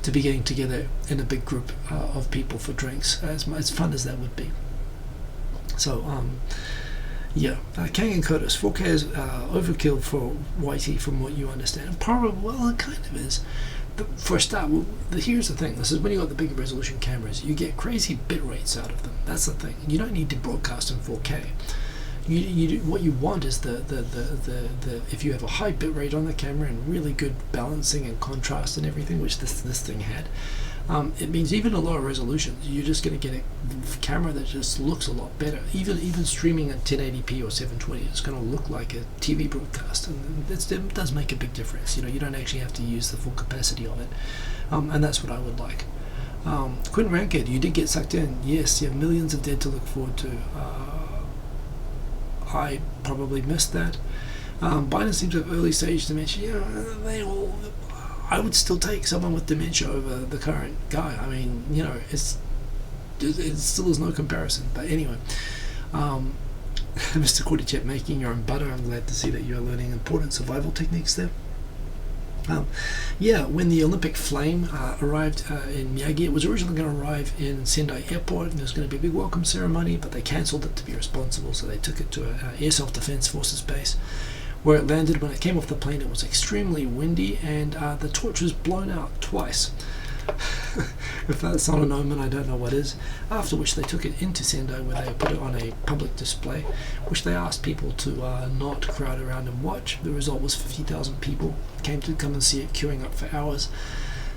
to be getting together in a big group of people for drinks, as fun as that would be. So, Kang and Curtis, 4K is overkill for YT from what you understand. Probably, well, it kind of is. For a start, here's the thing. This is when you got the big resolution cameras, you get crazy bit rates out of them. That's the thing. You don't need to broadcast in 4K. What you want is the if you have a high bit rate on the camera and really good balancing and contrast and everything, which this thing had, it means even a lower resolution, you're just going to get a camera that just looks a lot better. Even streaming at 1080p or 720, it's going to look like a TV broadcast, and it does make a big difference. You don't actually have to use the full capacity of it, and that's what I would like. Quinn Ranked, you did get sucked in. Yes, you have millions of dead to look forward to. I probably missed that. Biden seems to have early stage dementia. I would still take someone with dementia over the current guy. I mean, it still is no comparison. But anyway, Mr. Cordychet, making your own butter. I'm glad to see that you're learning important survival techniques there. When the Olympic flame arrived in Miyagi, it was originally going to arrive in Sendai Airport, and there was going to be a big welcome ceremony, but they cancelled it to be responsible, so they took it to an Air Self-Defense Forces base, where it landed. When it came off the plane, it was extremely windy, and the torch was blown out twice. If that's not an omen, I don't know what is. After which they took it into Sendai, where they put it on a public display, which they asked people to not crowd around and watch. The result was 50,000 people came to come and see it, queuing up for hours.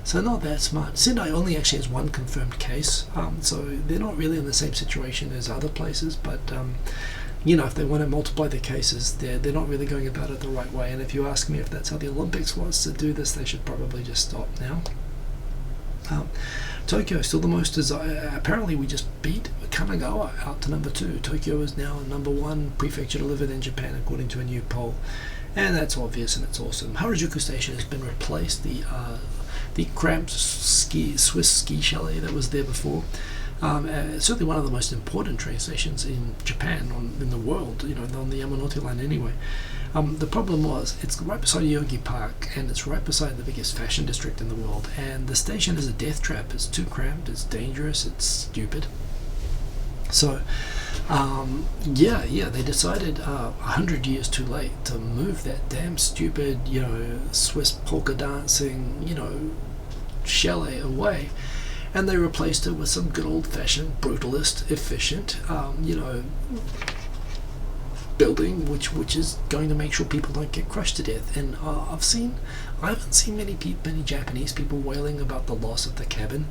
So not that smart. Sendai only actually has one confirmed case, so they're not really in the same situation as other places, but if they want to multiply the cases, they're not really going about it the right way. And if you ask me if that's how the Olympics wants to do this, they should probably just stop now. Tokyo still the most desired. Apparently we just beat Kanagawa out to number 2. Tokyo is now number 1 prefecture to live in Japan, according to a new poll, and that's obvious and it's awesome. Harajuku Station has been replaced. The cramped Swiss ski chalet that was there before. Certainly one of the most important train stations in Japan, in the world, on the Yamanote line anyway. The problem was, it's right beside Yogi Park, and it's right beside the biggest fashion district in the world, and the station is a death trap. It's too cramped, it's dangerous, it's stupid. So, they decided 100 years too late to move that damn stupid, Swiss polka dancing, chalet away, and they replaced it with some good old-fashioned, brutalist, efficient, building, which is going to make sure people don't get crushed to death. And I haven't seen many Japanese people wailing about the loss of the cabin.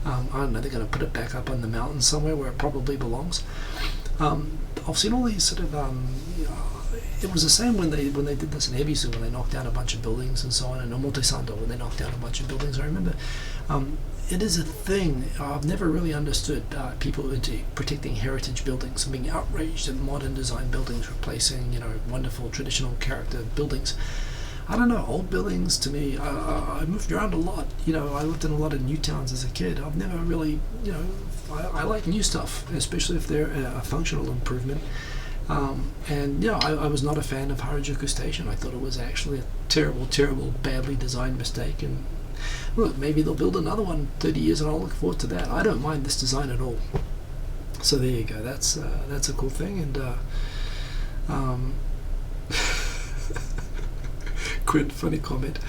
I don't know, they're going to put it back up on the mountain somewhere where it probably belongs. I've seen all these sort of it was the same when they did this in Ebisu, when they knocked down a bunch of buildings and so on, and Omotesando when they knocked down a bunch of buildings. I remember it is a thing. I've never really understood people into protecting heritage buildings and being outraged at modern design buildings replacing wonderful traditional character buildings. I don't know, old buildings to me, I moved around a lot. I lived in a lot of new towns as a kid. I've never really, I like new stuff, especially if they're a functional improvement. I was not a fan of Harajuku Station. I thought it was actually a terrible, terrible, badly designed mistake. And look, maybe they'll build another one 30 years, and I'll look forward to that. I don't mind this design at all. So there you go. That's a cool thing. And Quinn, funny comment.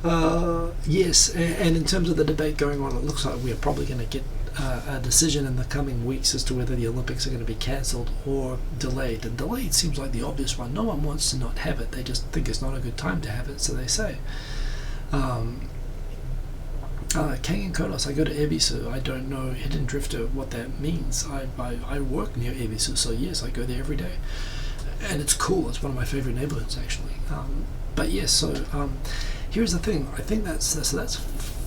Yes, and in terms of the debate going on, it looks like we're probably going to get a decision in the coming weeks as to whether the Olympics are going to be cancelled or delayed. And delayed seems like the obvious one. No one wants to not have it. They just think it's not a good time to have it, so they say. Kang and Kodos, I go to Ebisu. I don't know Hidden Drifter what that means. I work near Ebisu, so yes, I go there every day. And it's cool. It's one of my favourite neighbourhoods, actually. But yes, so here's the thing. I think that's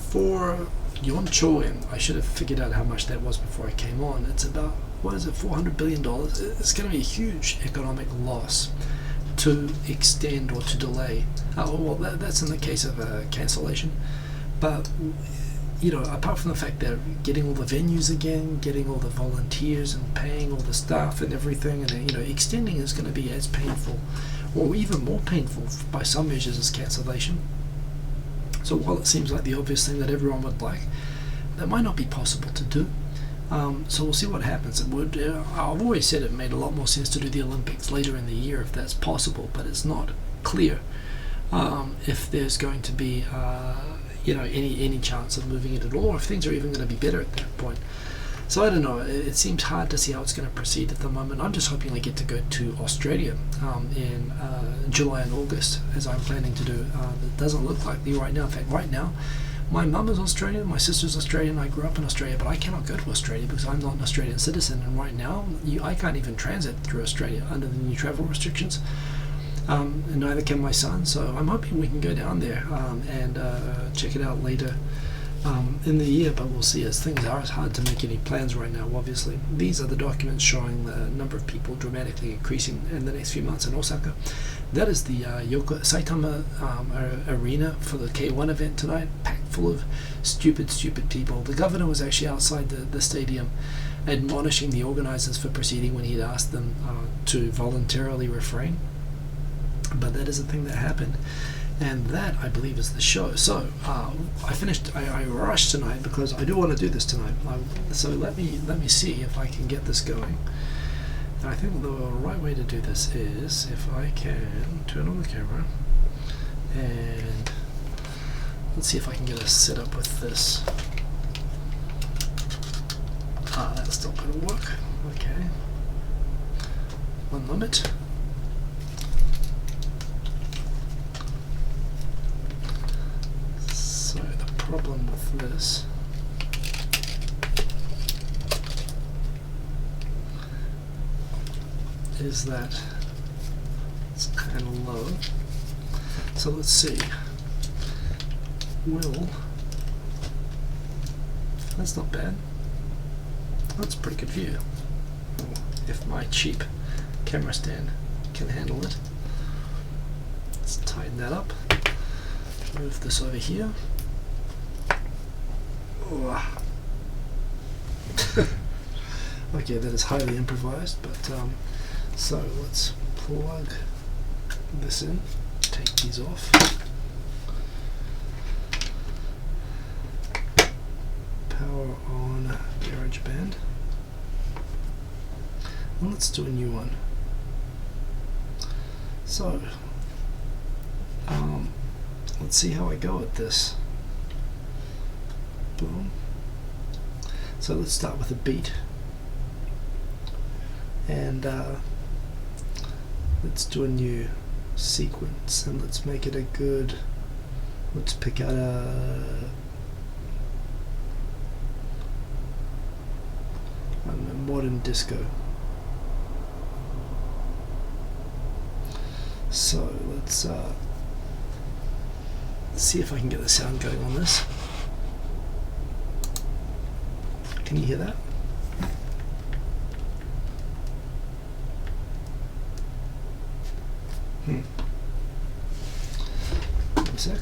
for Yonchoin. I should have figured out how much that was before I came on. It's about, $400 billion? It's going to be a huge economic loss to extend or to delay. Well, that's in the case of a cancellation. But, apart from the fact that getting all the venues again, getting all the volunteers and paying all the staff and everything, and, extending is going to be as painful, or even more painful by some measures as cancellation. So while it seems like the obvious thing that everyone would like, that might not be possible to do. So we'll see what happens. I've always said it made a lot more sense to do the Olympics later in the year if that's possible, but it's not clear if there's going to be any chance of moving it at all, or if things are even going to be better at that point. So I don't know. It seems hard to see how it's going to proceed at the moment. I'm just hoping I get to go to Australia in July and August, as I'm planning to do. It doesn't look likely right now. In fact, right now, my mum is Australian, my sister's Australian, I grew up in Australia, but I cannot go to Australia because I'm not an Australian citizen, and right now, I can't even transit through Australia under the new travel restrictions. And neither can my son, so I'm hoping we can go down there and check it out later in the year, but we'll see, as things are. It's hard to make any plans right now, obviously. These are the documents showing the number of people dramatically increasing in the next few months in Osaka. That is the Saitama arena for the K1 event tonight, packed full of stupid people. The governor was actually outside the stadium admonishing the organisers for proceeding when he had asked them to voluntarily refrain. But that is a thing that happened, and that, I believe, is the show. So I rushed tonight because I do want to do this tonight. So let me see if I can get this going. And I think the right way to do this is if I can turn on the camera, and let's see if I can get us set up with this. That's not going to work. Okay, one moment. So the problem with this is that it's kind of low. So let's see. That's not bad. That's a pretty good view. If my cheap camera stand can handle it. Let's tighten that up. Move this over here. Okay, that is highly improvised, but so let's plug this in, take these off. Power on GarageBand. And let's do a new one. So, let's see how I go at this. Boom. So let's start with a beat. And let's do a new sequence, and let's make it let's pick out a modern disco. So let's see if I can get the sound going on this. Can you hear that? One sec.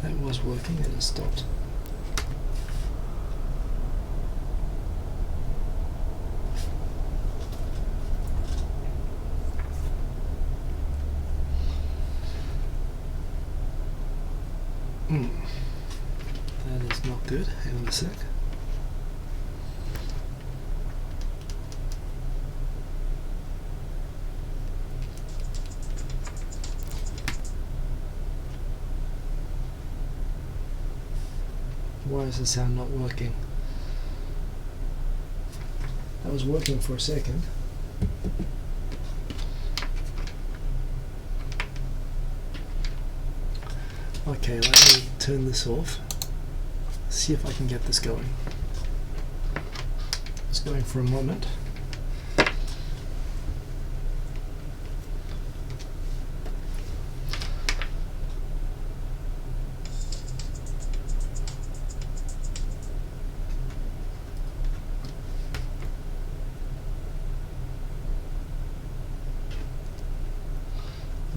That was working and it stopped. That is not good. Hang on a sec. Why is the sound not working? That was working for a second. Okay, let me turn this off. See if I can get this going. It's going for a moment.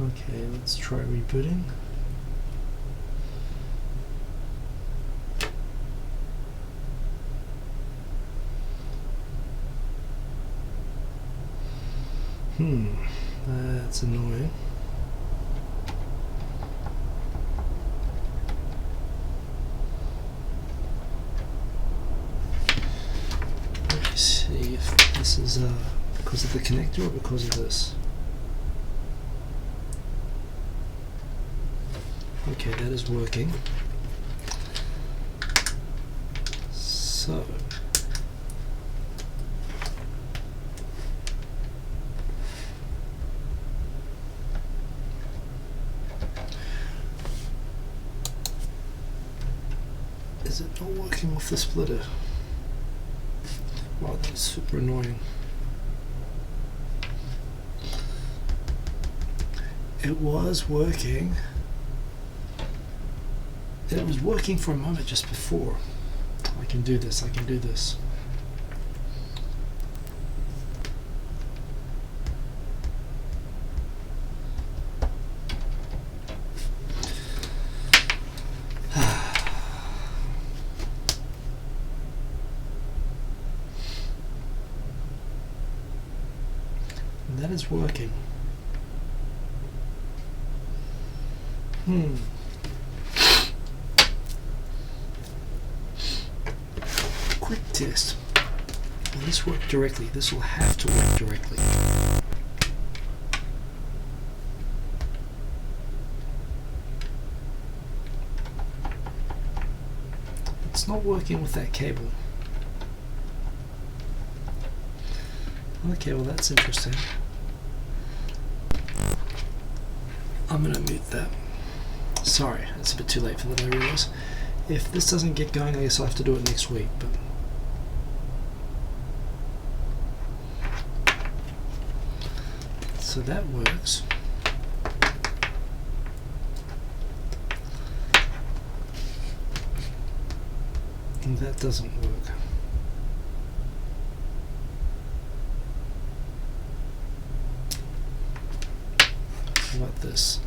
Okay, let's try rebooting. That's annoying. Let me see if this is because of the connector or because of this. Okay, that is working. So is it not working with the splitter? Wow, that's super annoying. It was working. It was working for a moment just before. I can do this, I can do this. And that is working. Quick test. Will this work directly? This will have to work directly. It's not working with that cable. Okay, well that's interesting. I'm going to mute that. Sorry, it's a bit too late for that, I realise. If this doesn't get going, I guess I'll have to do it next week. But so that works. And that doesn't work. How about this?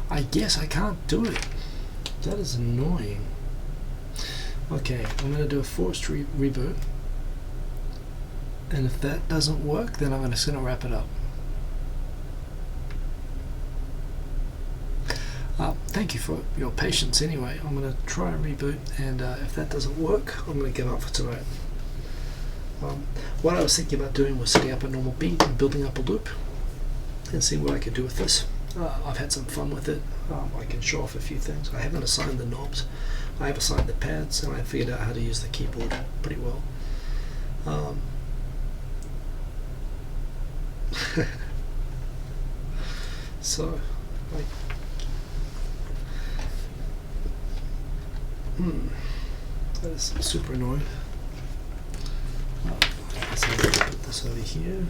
I guess I can't do it. That is annoying. Okay, I'm going to do a forced reboot. And if that doesn't work, then I'm just going to wrap it up. Thank you for your patience anyway. I'm going to try and reboot, and if that doesn't work, I'm going to give up for tonight. What I was thinking about doing was setting up a normal beat and building up a loop and seeing what I could do with this. I've had some fun with it. I can show off a few things. I haven't assigned the knobs. I have assigned the pads, and I figured out how to use the keyboard pretty well. So, that is super annoying. I guess I'm going to put this over here.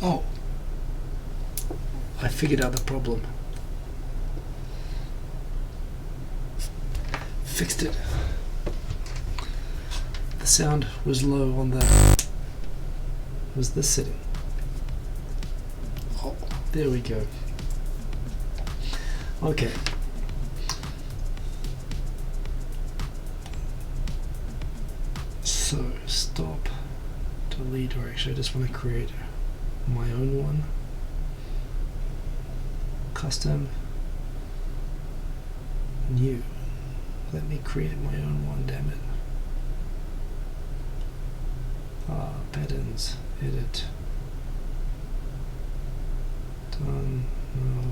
Oh, I figured out the problem. Fixed it. The sound was low on the, was this setting. There we go. Okay. So stop, delete, or actually I just want to create my own one. Custom, new. Let me create my own one, damn it. Patterns, edit. Done, no.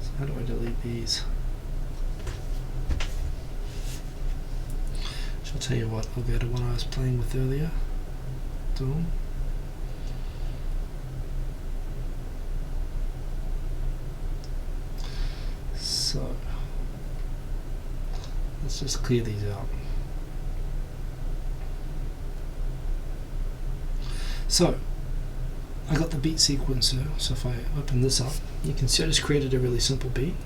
So how do I delete these? I'll tell you what, I'll go to one I was playing with earlier. Done. So let's just clear these out. So I got the beat sequencer, so if I open this up, you can see I just created a really simple beat.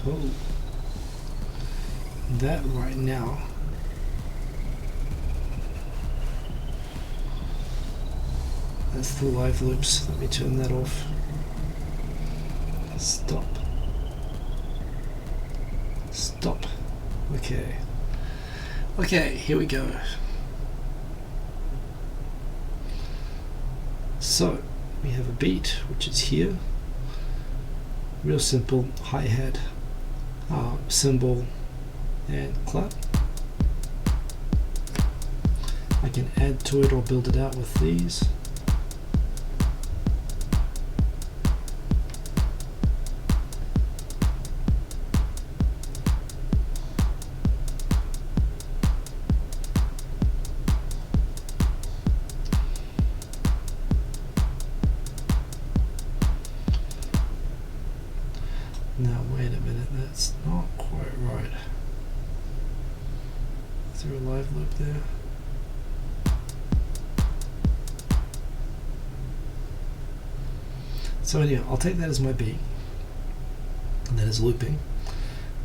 Oh, that right now that's the live loops. Let me turn that off. Stop. Stop. Okay. Okay, here we go. So we have a beat which is here. Real simple hi-hat, cymbal, and clap. I can add to it or build it out with these. Now wait a minute, that's not quite right. Is there a live loop there? So anyhow, I'll take that as my beat, and that is looping.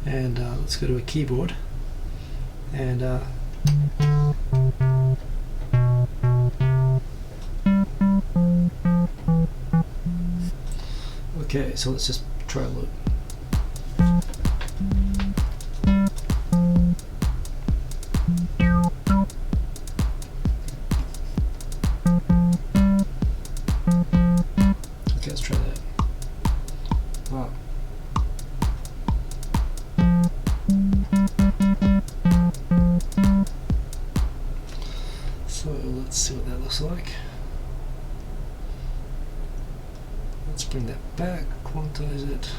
And let's go to a keyboard, and okay, so let's just try a loop. Okay, let's try that. Wow. So let's see what that looks like. Let's bring that back, quantize it.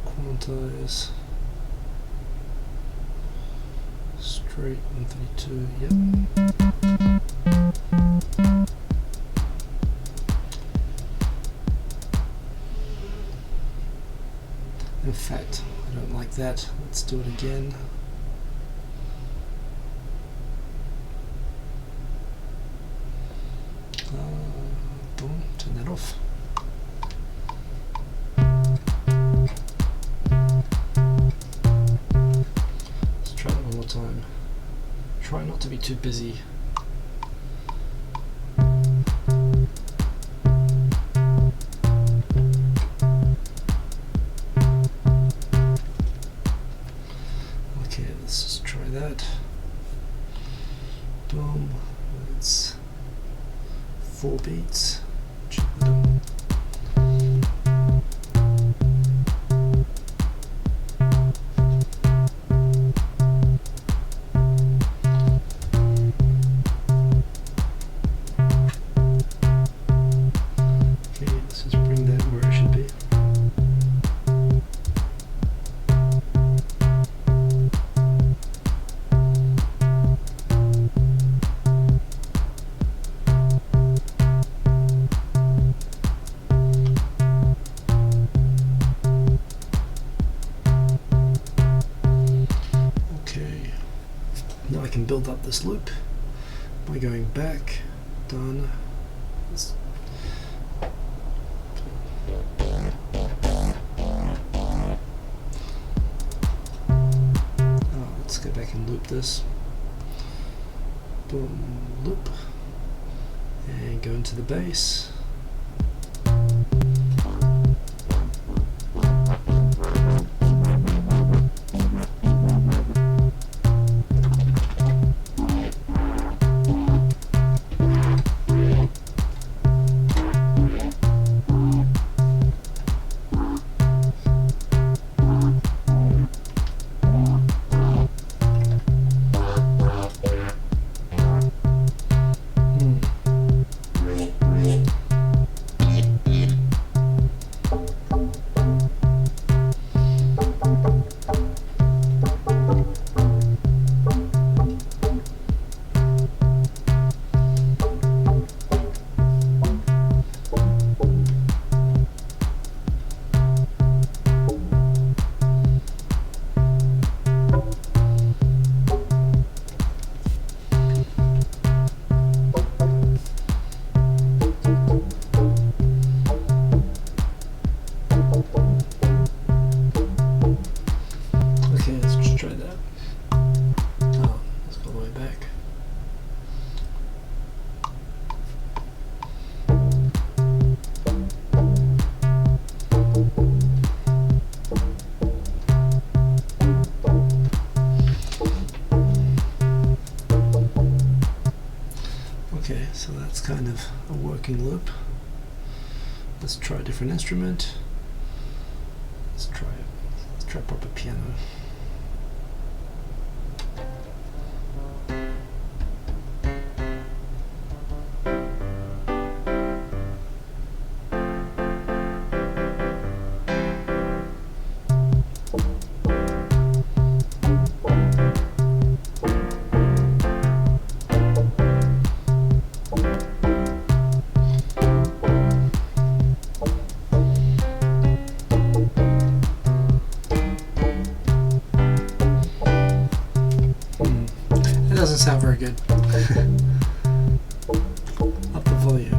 Quantize. Straight 132, yep. In fact, I don't like that. Let's do it again. Boom, turn that off. Let's try that one more time. Try not to be too busy. Okay, let's just try that. Boom. That's 4 beats. Check that out. Okay, let's just bring that where it should be. Now I can build up this loop by going back, done, Let's go back and loop this. Boom, loop, and go into the bass. Okay, so that's kind of a working loop. Let's try a different instrument. Let's try proper piano. Doesn't sound very good. Up the volume.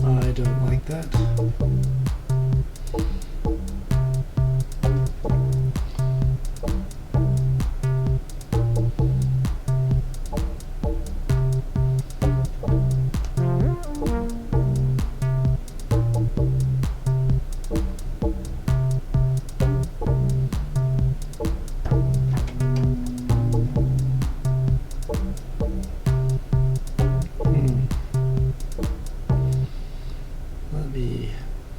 I don't like that. Let me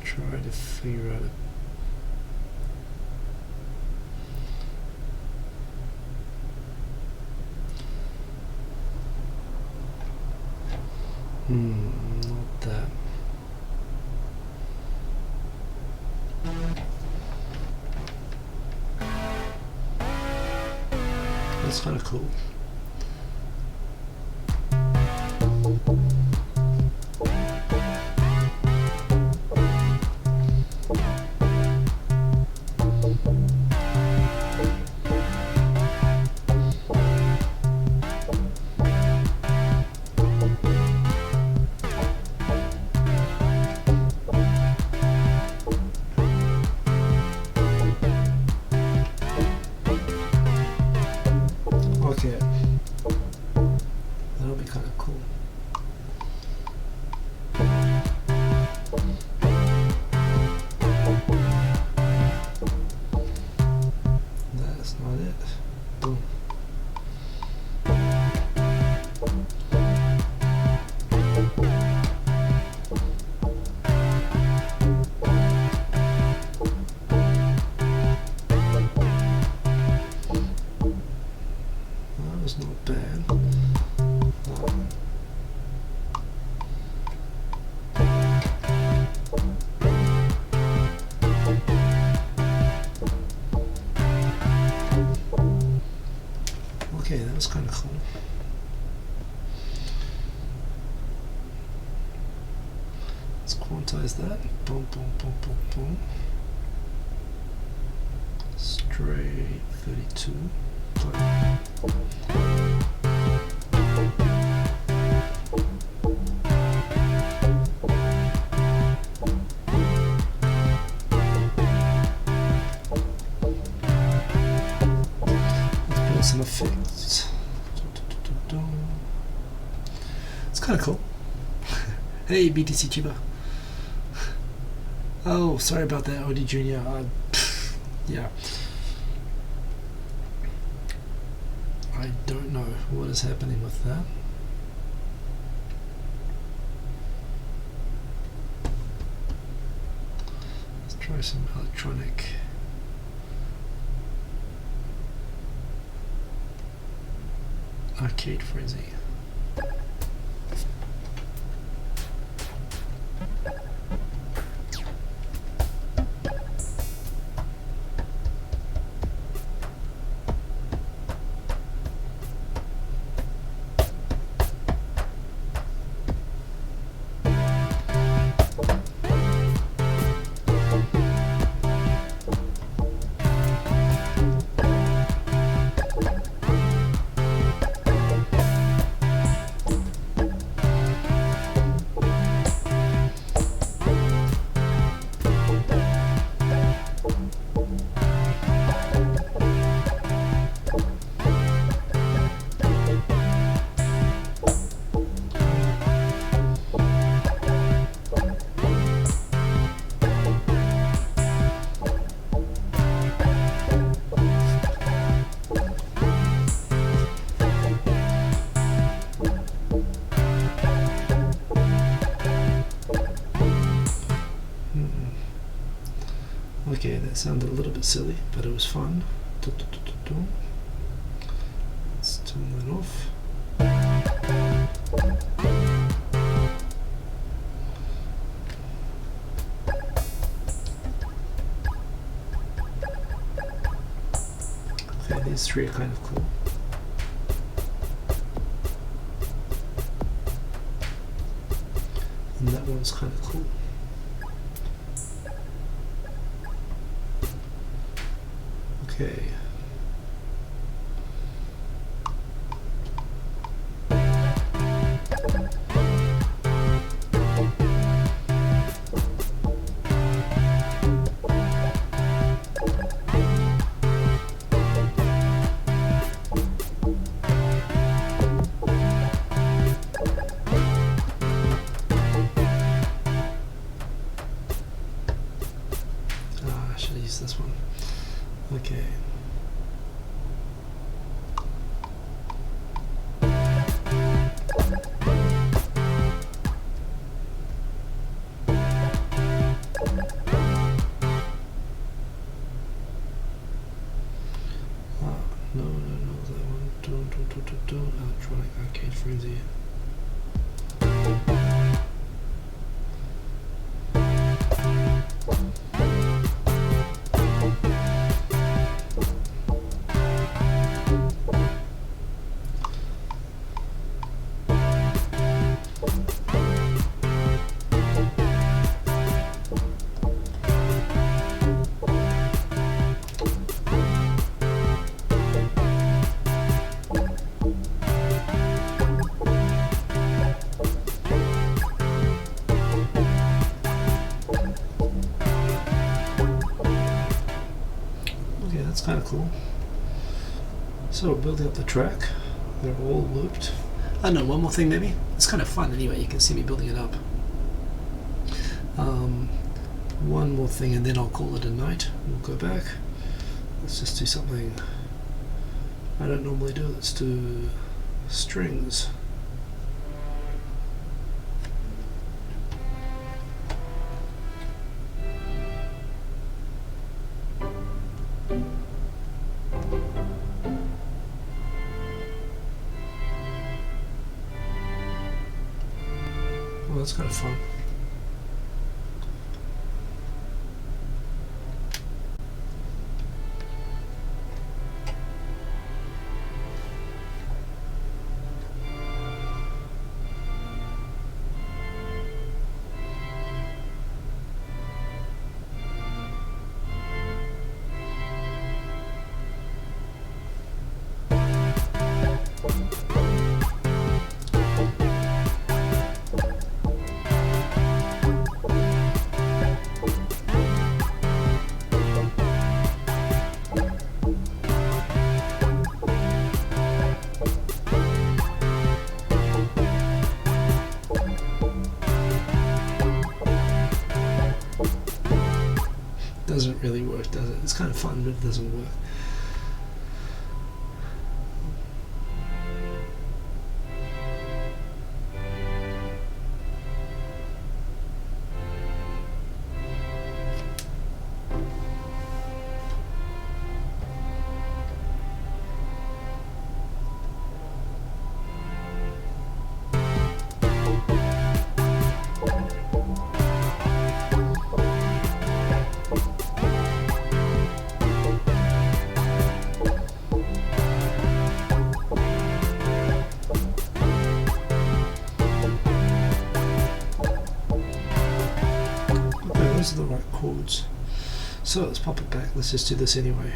try to figure out not that. That's kind of cool. Okay. that's kind of cool. Let's quantize that. Boom, boom, boom, boom, boom. Straight 32. Some effects. It's kind of cool. Hey, BTC Chiba. Oh, sorry about that, OD Junior. Yeah. I don't know what is happening with that. Let's try some electronic. Arcade Frenzy. Okay, that sounded a little bit silly, but it was fun. Let's turn that off. Okay, these three are kind of cool. And that one's kind of cool. Okay. I should have used this one. Okay. No, that one. Don't. Electronic Arcade Frenzy. That's kind of cool. So we're building up the track. They're all looped. I know, one more thing maybe. It's kind of fun anyway, you can see me building it up. One more thing and then I'll call it a night. We'll go back. Let's just do something I don't normally do. Let's do strings. Well, that's kind of fun. Doesn't really work, does it? It's kind of fun, but it doesn't work. Those are the right chords. So let's pop it back. Let's just do this anyway.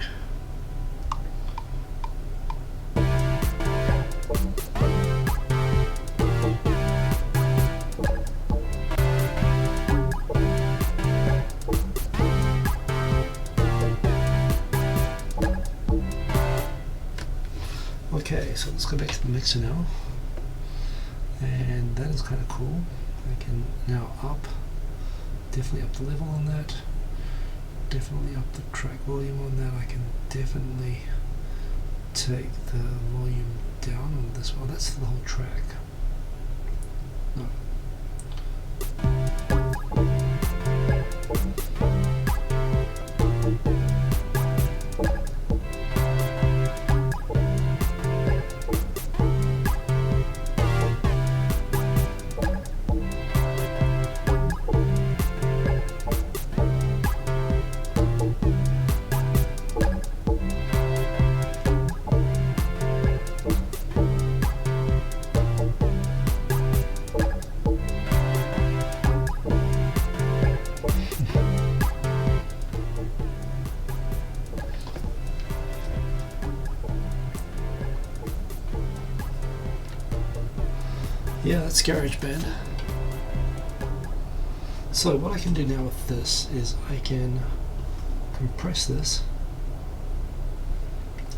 Okay, so let's go back to the mixer now. And that is kind of cool. I can now up. Definitely up the level on that, definitely up the track volume on that. I can definitely take the volume down on this one. That's the whole track. No. Yeah, that's GarageBand. So what I can do now with this is I can compress this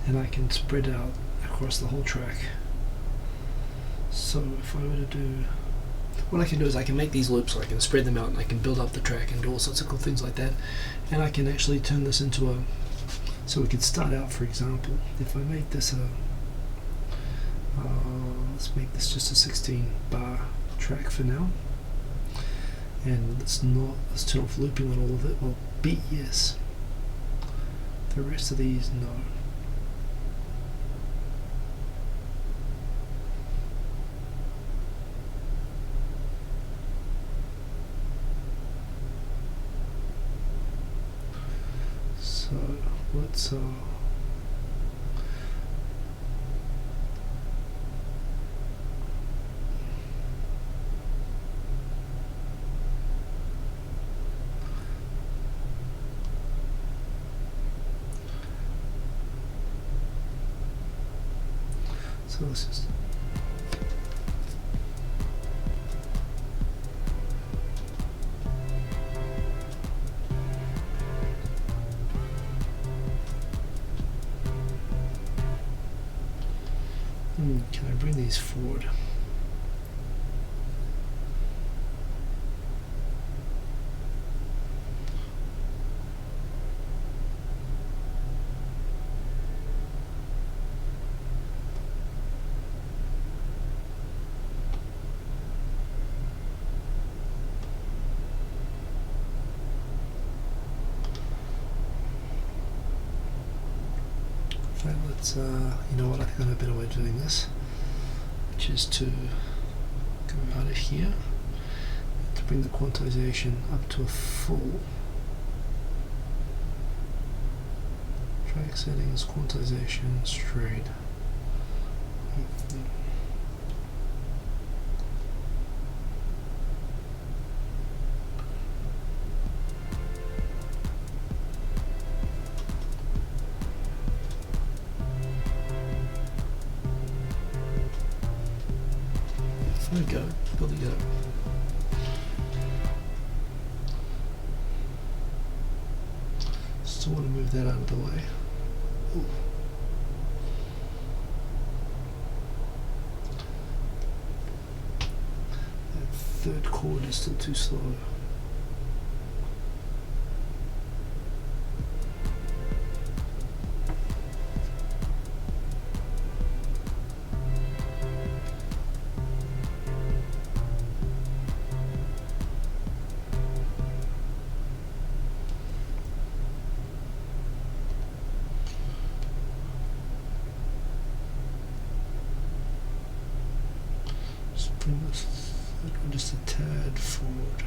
and I can spread out across the whole track. So if I were to do, what I can do is I can make these loops so I can spread them out and I can build up the track and do all sorts of cool things like that. And I can actually turn this into a, so we could start out, for example, if I make this a, let's make this just a 16 bar track for now, and let's turn off looping on all of it. Well, beat yes, the rest of these no. So let's so let's just can I bring these forward? Let's, you know what, I think I know a better way of doing this, which is to go out of here, to bring the quantization up to a full. Track settings, quantization, straight. There we go, building it up. Still want to move that out of the way. Ooh. That third chord is still too slow. just a tad forward.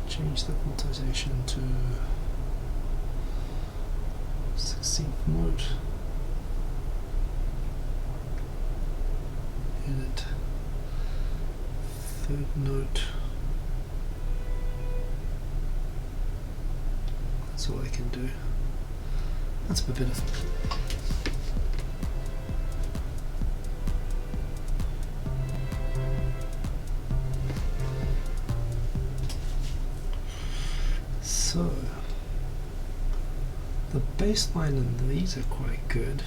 Change the quantization to 16th note, edit 3rd note. That's all I can do. That's a bit better. So, the baseline in these are quite good.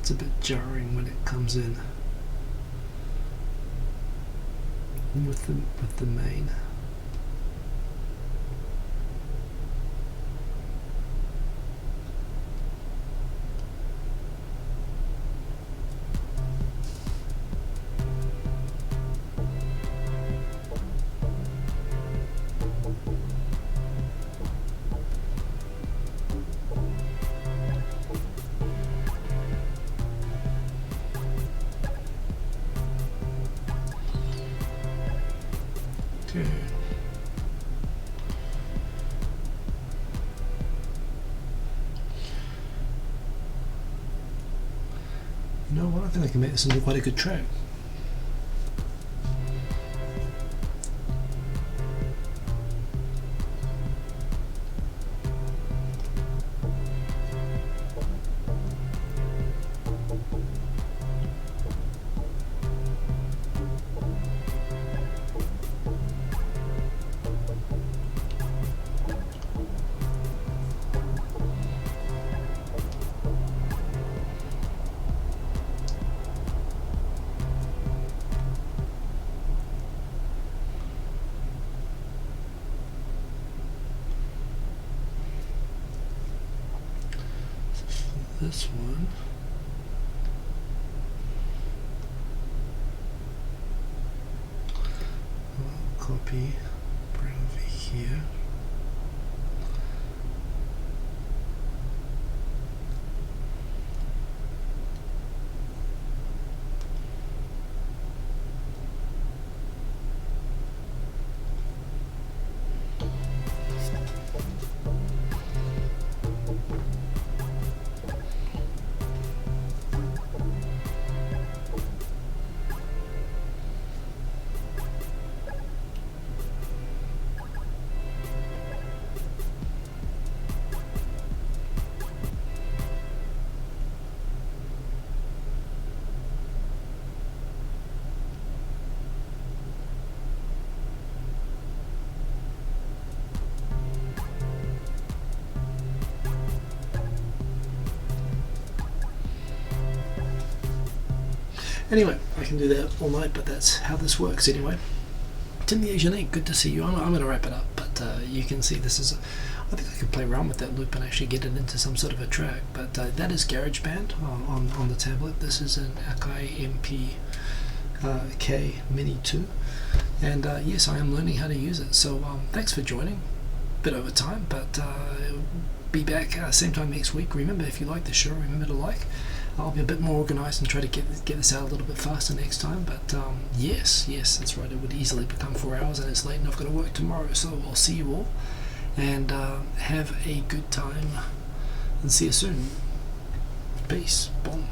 It's a bit jarring when it comes in with the main. Okay. You know what? I think I can make this into quite a good track. This one, I'll copy, bring over here. Anyway, I can do that all night, but that's how this works anyway. Tim the Asian Ink, good to see you. I'm going to wrap it up, but you can see this is I think I could play around with that loop and actually get it into some sort of a track, but that is GarageBand on the tablet. This is an Akai MP Mini 2, and yes, I am learning how to use it, so thanks for joining. Bit over time, but be back same time next week. Remember, if you like the show, remember to like. I'll be a bit more organised and try to get this out a little bit faster next time, but yes, that's right, it would easily become 4 hours and it's late and I've got to work tomorrow, so I'll see you all, and have a good time, and see you soon. Peace. Boom.